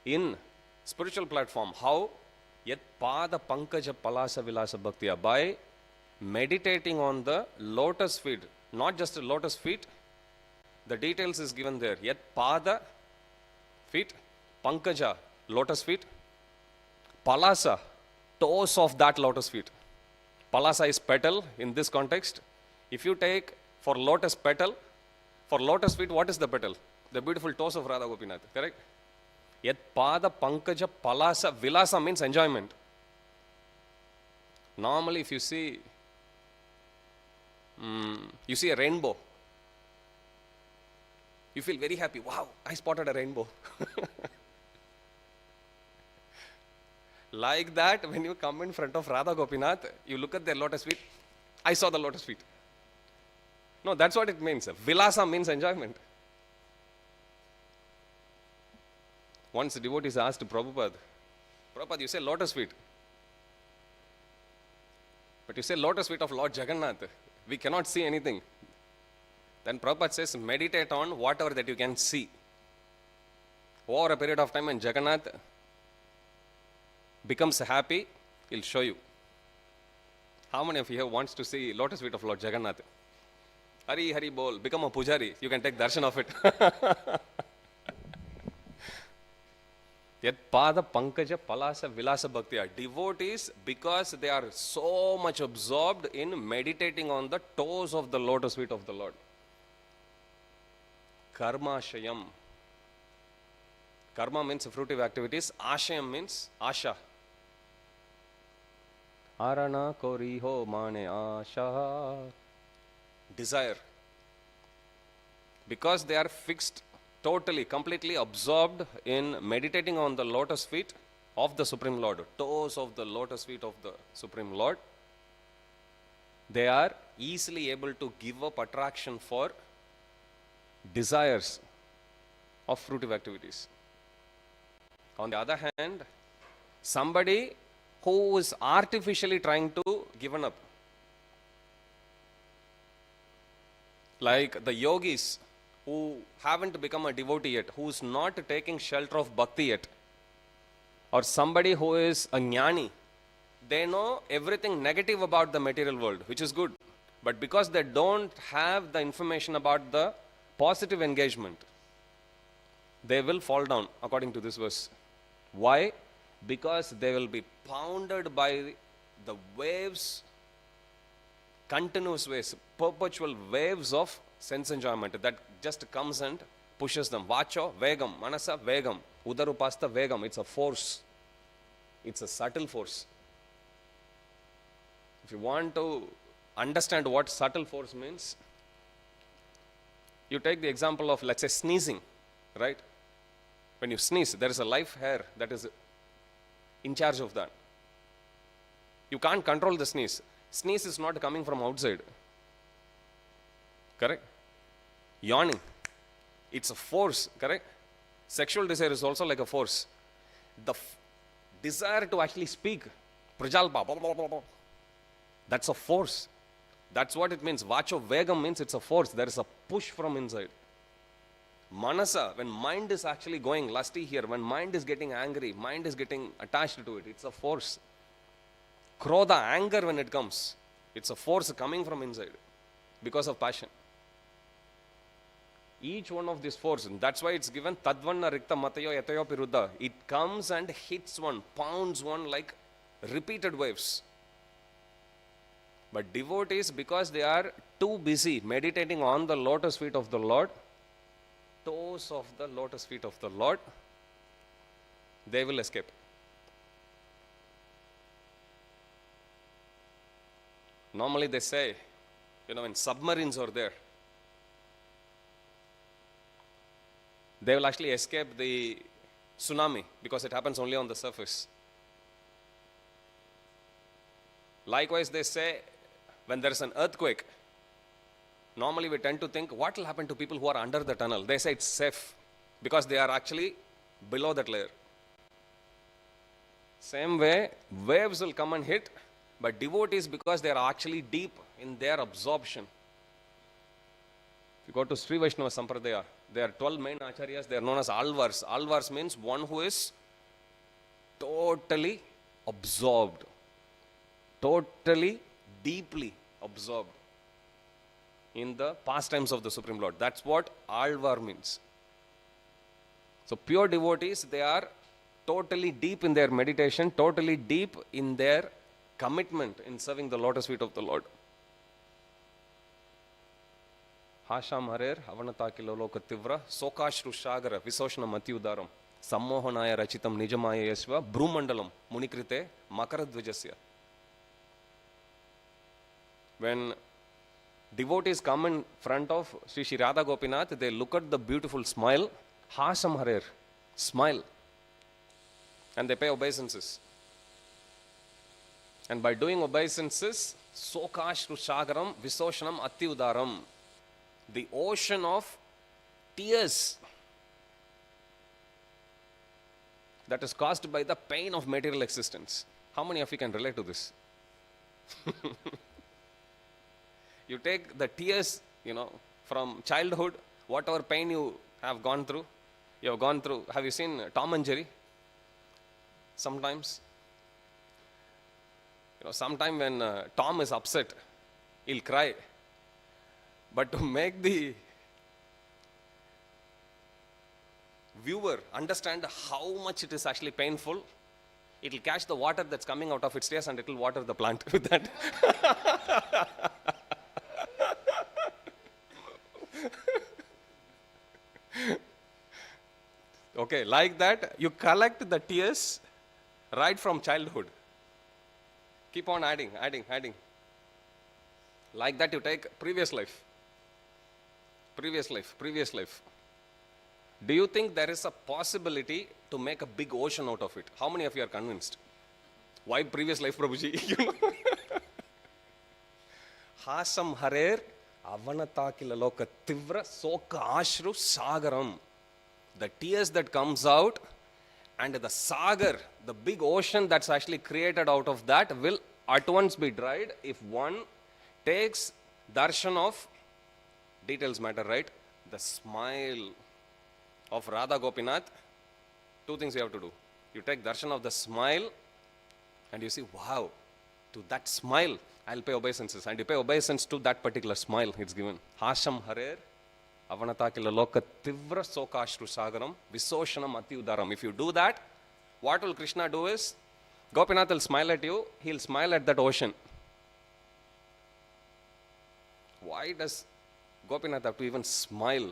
Speaker 1: in spiritual platform. How? Yet Pada Pankaja Palasa Vilasa Bhaktya. By meditating on the lotus feet. Not just a lotus feet. The details is given there. Yet Pada, feet. Pankaja, lotus feet. Palasa, toes of that lotus feet. Palasa is petal in this context. If you take for lotus petal, for lotus feet, what is the petal? The beautiful toes of Radha Gopinath, correct? Yet Pada Pankaja Palasa Vilasa means enjoyment. Normally, if you see a rainbow, you feel very happy. Wow, I spotted a rainbow. Like that, when you come in front of Radha Gopinath, you look at their lotus feet. I saw the lotus feet. No, that's what it means. Vilasa means enjoyment. Once the devotees asked Prabhupada, you say lotus feet. But you say lotus feet of Lord Jagannath. We cannot see anything. Then Prabhupada says, meditate on whatever that you can see. Over a period of time when Jagannath becomes happy, he'll show you. How many of you here wants to see lotus feet of Lord Jagannath? Hari Hari Bol, become a pujari. You can take darshan of it. Yet Pada Pankaja Palasa Vilasa Bhaktya. Devotees, because they are so much absorbed in meditating on the toes of the lotus feet of the Lord. Karma Shayam. Karma means fruitive activities. Ashayam means Asha. Arana Koriho Mane Asha. Desire. Because they are fixed, totally, completely absorbed in meditating on the lotus feet of the Supreme Lord, toes of the lotus feet of the Supreme Lord, they are easily able to give up attraction for desires of fruitive activities. On the other hand, somebody who is artificially trying to give up, like the yogis who haven't become a devotee yet, who is not taking shelter of bhakti yet, or somebody who is a jnani, they know everything negative about the material world, which is good. But because they don't have the information about the positive engagement, they will fall down, according to this verse. Why? Because they will be pounded by the waves, continuous waves, perpetual waves of sense enjoyment that just comes and pushes them. Vacho vegam, manasa vegam, udarupasta vegam. It's a force. It's a subtle force. If you want to understand what subtle force means, you take the example of, let's say, sneezing, right? When you sneeze, there is a live hair that is in charge of that. You can't control the sneeze. Sneeze is not coming from outside. Correct? Yawning, it's a force, correct? Sexual desire is also like a force. The desire to actually speak, prajalpa, that's a force. That's what it means. Vacho vegam means it's a force. There is a push from inside. Manasa, when mind is actually going lusty here, when mind is getting angry, mind is getting attached to it, it's a force. Krodha, anger, when it comes, it's a force coming from inside because of passion. Each one of these forces, that's why it's given tadvanna rikta matayo yatayo piruddha. It comes and hits one, pounds one like repeated waves. But devotees, because they are too busy meditating on the lotus feet of the Lord, toes of the lotus feet of the Lord, they will escape. Normally they say, when submarines are there, they will actually escape the tsunami because it happens only on the surface. Likewise, they say, when there is an earthquake, normally we tend to think, what will happen to people who are under the tunnel? They say it's safe because they are actually below that layer. Same way, waves will come and hit, but devotees, because they are actually deep in their absorption. If you go to Sri Vaishnava Sampradaya, there are 12 main acharyas. They are known as alvars. Alvars means one who is totally absorbed, totally, deeply absorbed in the pastimes of the Supreme Lord. That's what alvar means. So pure devotees, they are totally deep in their meditation, totally deep in their commitment in serving the lotus feet of the Lord. Hasham harer avanatakilo lokativra sokashru shagara visoshna matyudaram sammohanaya rachitam nijamaya yasva brumandalam munikrite makaradvijasya. When devotees come in front of Sri Radha Gopinath, they look at the beautiful smile, Hasham harer, smile, and they pay obeisances. And by doing obeisances, Sokashru Shagaram Visoshanam Atyudaram, the ocean of tears that is caused by the pain of material existence. How many of you can relate to this? You take the tears, from childhood, whatever pain you have gone through, have you seen Tom and Jerry? Sometimes, sometime when Tom is upset, he'll cry. But to make the viewer understand how much it is actually painful, it will catch the water that's coming out of its tears and it will water the plant with that. Okay, like that, you collect the tears right from childhood. Keep on adding. Like that, you take previous life. Do you think there is a possibility to make a big ocean out of it? How many of you are convinced? Why previous life, Prabhuji? Hasam harer avanatakila loka tivra soka ashru sagaram. The tears that comes out and the sagar, the big ocean that's actually created out of that, will at once be dried if one takes darshan of, details matter, right? The smile of Radha Gopinath. Two things you have to do. You take darshan of the smile and you see, wow, to that smile, I'll pay obeisances. And you pay obeisance to that particular smile it's given. Hasham harer, avanatakila loka tivra sokashru sagaram, visoshanam ati udaram. If you do that, what will Krishna do is, Gopinath will smile at you, he'll smile at that ocean. Why does Gopinath have to even smile?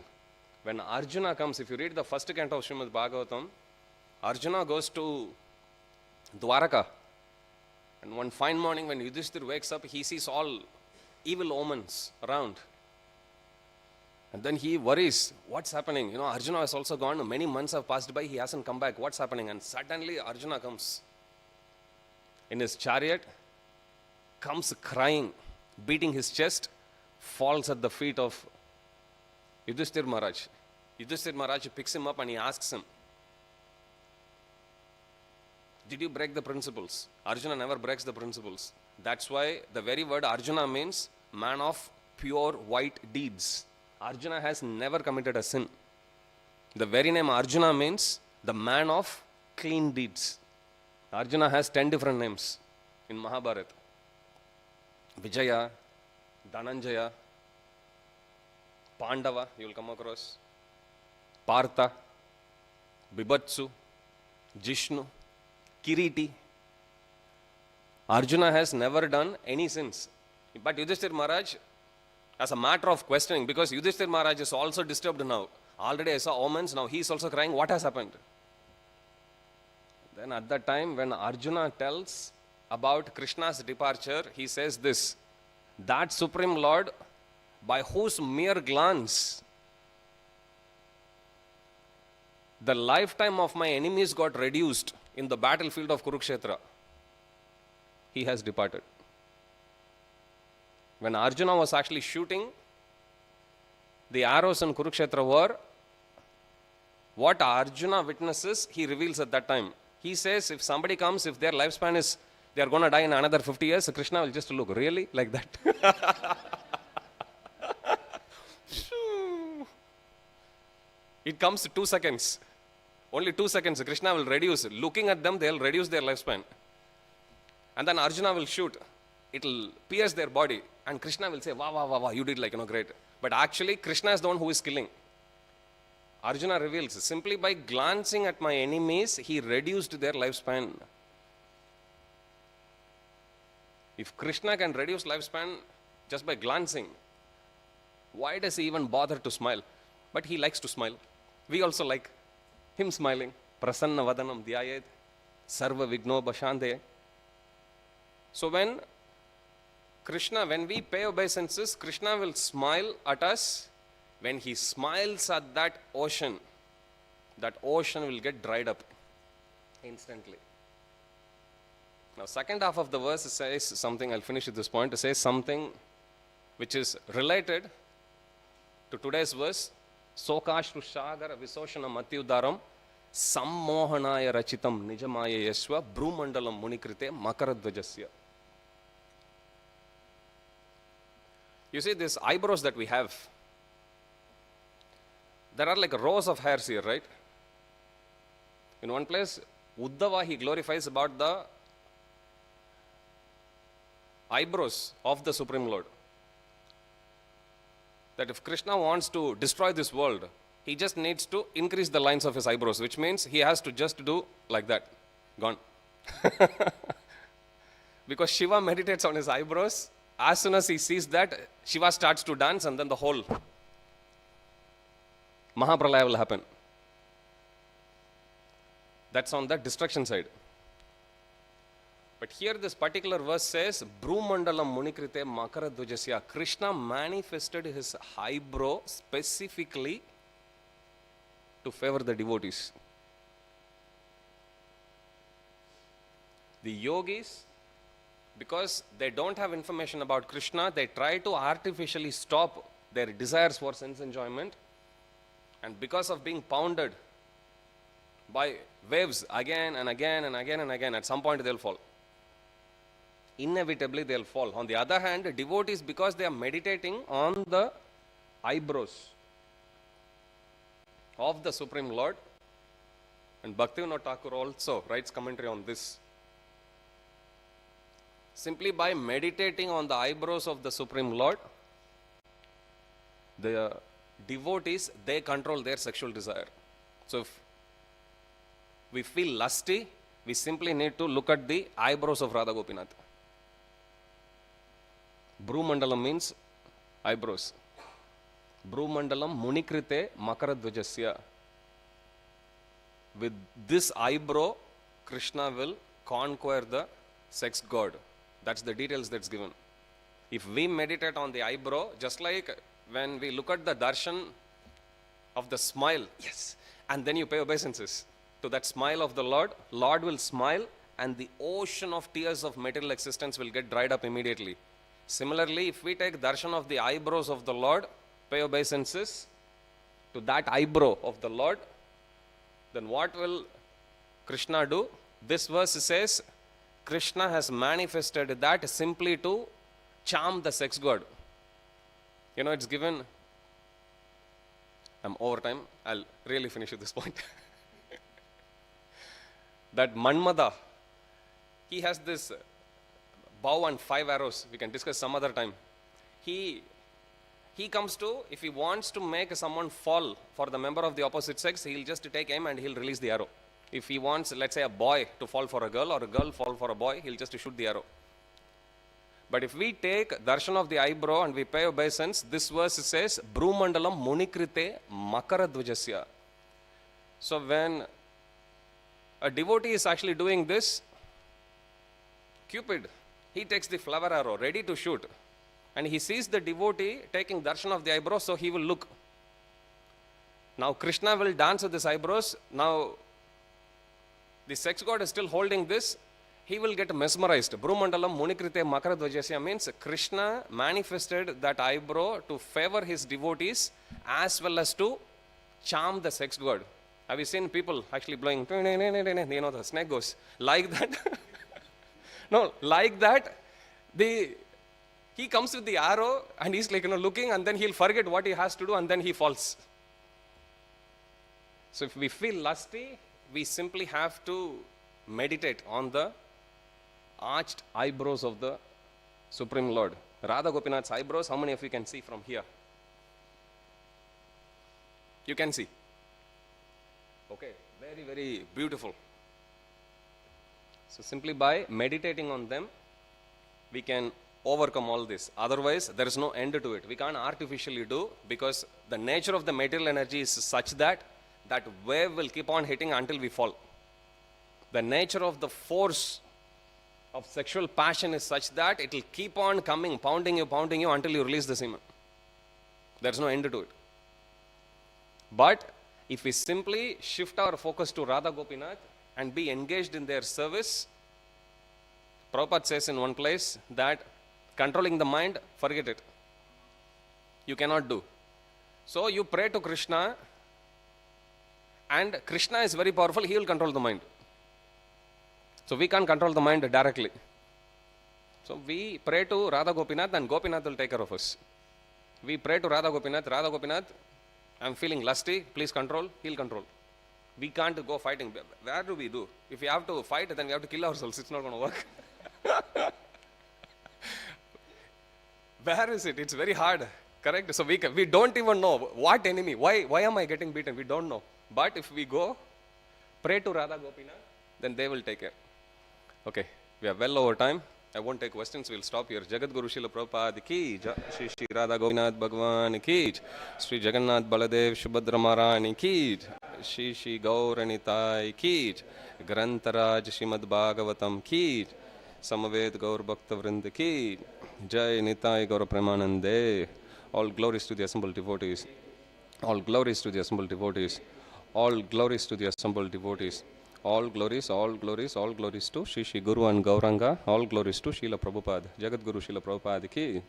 Speaker 1: When Arjuna comes, if you read the first canto of Srimad Bhagavatam, Arjuna goes to Dwaraka. And one fine morning when Yudhishthir wakes up, he sees all evil omens around. And then he worries, what's happening? Arjuna has also gone, many months have passed by, he hasn't come back, what's happening? And suddenly Arjuna comes in his chariot, comes crying, beating his chest, falls at the feet of Yudhishthir Maharaj. Yudhishthir Maharaj picks him up and he asks him, did you break the principles? Arjuna never breaks the principles. That's why the very word Arjuna means man of pure white deeds. Arjuna has never committed a sin. The very name Arjuna means the man of clean deeds. Arjuna has 10 different names in Mahabharata. Vijaya, Dhananjaya, Pandava, you will come across, Partha, Bibhatsu, Jishnu, Kiriti. Arjuna has never done any sins. But Yudhishthir Maharaj, as a matter of questioning, because Yudhishthir Maharaj is also disturbed now. Already I saw omens, now he is also crying, what has happened? Then at that time when Arjuna tells about Krishna's departure, he says this, that Supreme Lord by whose mere glance the lifetime of my enemies got reduced in the battlefield of Kurukshetra, he has departed. When Arjuna was actually shooting the arrows in Kurukshetra war, what Arjuna witnesses, he reveals at that time. He says, if somebody comes, if their lifespan is, they are going to die in another 50 years, Krishna will just look, really? Like that? It comes to 2 seconds. Only 2 seconds, Krishna will reduce. Looking at them, they will reduce their lifespan. And then Arjuna will shoot. It will pierce their body. And Krishna will say, wow, wow, wow, wow, you did great. But actually, Krishna is the one who is killing. Arjuna reveals, simply by glancing at my enemies, he reduced their lifespan. If Krishna can reduce lifespan just by glancing, why does he even bother to smile? But he likes to smile. We also like him smiling. Prasanna vadanam dhyayed, sarva vigno bashande. So when we pay obeisances, Krishna will smile at us. When he smiles at that ocean will get dried up instantly. Now, second half of the verse says something, I'll finish at this point, it says something which is related to today's verse. Sokashru shagara visoshanam atyudaram sammohanaya rachitam nijamaya yashva brumandalam munikrite makaradvajasya. You see these eyebrows that we have, there are like rows of hairs here, right? In one place, Uddhava, he glorifies about the eyebrows of the Supreme Lord. That if Krishna wants to destroy this world, he just needs to increase the lines of his eyebrows, which means he has to just do like that. Gone. Because Shiva meditates on his eyebrows. As soon as he sees that, Shiva starts to dance and then the whole Mahapralaya will happen. That's on the destruction side. But here this particular verse says, Brumandalam Munikrite Makaradvajasya. Krishna manifested his eyebrow specifically to favor the devotees. The yogis, because they don't have information about Krishna, they try to artificially stop their desires for sense enjoyment. And because of being pounded by waves again and again and again and again, at some point they'll fall. Inevitably they'll fall. On the other hand, devotees, because they are meditating on the eyebrows of the Supreme Lord, And Bhaktivinoda Thakur also writes commentary on this. Simply by meditating on the eyebrows of the Supreme Lord, the devotees, they control their sexual desire. So if we feel lusty, we simply need to look at the eyebrows of Radha Gopinath. Bhrumandalam means eyebrows. Bhrumandalam Munikrite Makaradvajasya. With this eyebrow, Krishna will conquer the sex god. That's the details that's given. If we meditate on the eyebrow, just like when we look at the darshan of the smile, yes, and then you pay obeisances to that smile of the Lord, Lord will smile and the ocean of tears of material existence will get dried up immediately. Similarly, if we take darshan of the eyebrows of the Lord, pay obeisances to that eyebrow of the Lord, then what will Krishna do? This verse says, Krishna has manifested that simply to charm the sex god. You know, it's given, I'm over time, I'll really finish with this point. That Manmada, he has this bow and 5 arrows. We can discuss some other time. He comes to, if he wants to make someone fall for the member of the opposite sex, he'll just take aim and he'll release the arrow. If he wants, let's say, a boy to fall for a girl or a girl fall for a boy, he'll just shoot the arrow. But if we take darshan of the eyebrow and we pay obeisance, this verse says, Bhrumandalam Munikrite Makaradvajasya. So when a devotee is actually doing this, Cupid, he takes the flower arrow ready to shoot. And he sees the devotee taking darshan of the eyebrows, so he will look. Now Krishna will dance with his eyebrows. Now the sex god is still holding this. He will get mesmerized. Bhrumandalam Munikrite Makaradvajasya means Krishna manifested that eyebrow to favor his devotees as well as to charm the sex god. Have you seen people actually blowing? You know, the snake goes like that. No, like that. He comes with the arrow and he's like, looking, and then he'll forget what he has to do and then he falls. So if we feel lusty, we simply have to meditate on the arched eyebrows of the Supreme Lord. Radha Gopinath's eyebrows, how many of you can see from here? You can see. Okay, very, very beautiful. So simply by meditating on them, we can overcome all this. Otherwise, there is no end to it. We can't artificially do, because the nature of the material energy is such that that wave will keep on hitting until we fall. The nature of the force of sexual passion is such that it will keep on coming, pounding you until you release the semen. There's no end to it. But if we simply shift our focus to Radha Gopinath and be engaged in their service, Prabhupada says in one place that controlling the mind, forget it. You cannot do. So you pray to Krishna, and Krishna is very powerful, he will control the mind. So we can't control the mind directly. So we pray to Radha Gopinath and Gopinath will take care of us. We pray to Radha Gopinath, I'm feeling lusty, please control, he'll control. We can't go fighting. Where do we do? If we have to fight, then we have to kill ourselves. It's not going to work. Where is it? It's very hard. Correct? So we don't even know what enemy. Why am I getting beaten? We don't know. But if we go, pray to Radha Gopinath, then they will take care. Okay, we are well over time. I won't take questions. We'll stop here. Jagat Guru Srila Prabhupada ki jai. Shri Shri Radha Gopinath Bhagwan ki jai. Shri Jagannath Baladev Subhadra Maharani ki jai. Shri Shri Gauranitai ki jai. Grantaraj Srimad Bhagavatam ki jai. Samaved Gaur Bhakta Vrinda ki jai. Nitai Gaur Premanande. All glories to the assembled devotees. All glories to the assembled devotees. All glories to the assembled devotees. All glories to Shri Shri Guru and Gauranga. All glories to Srila Prabhupada. Jagat Guru Srila Prabhupada ki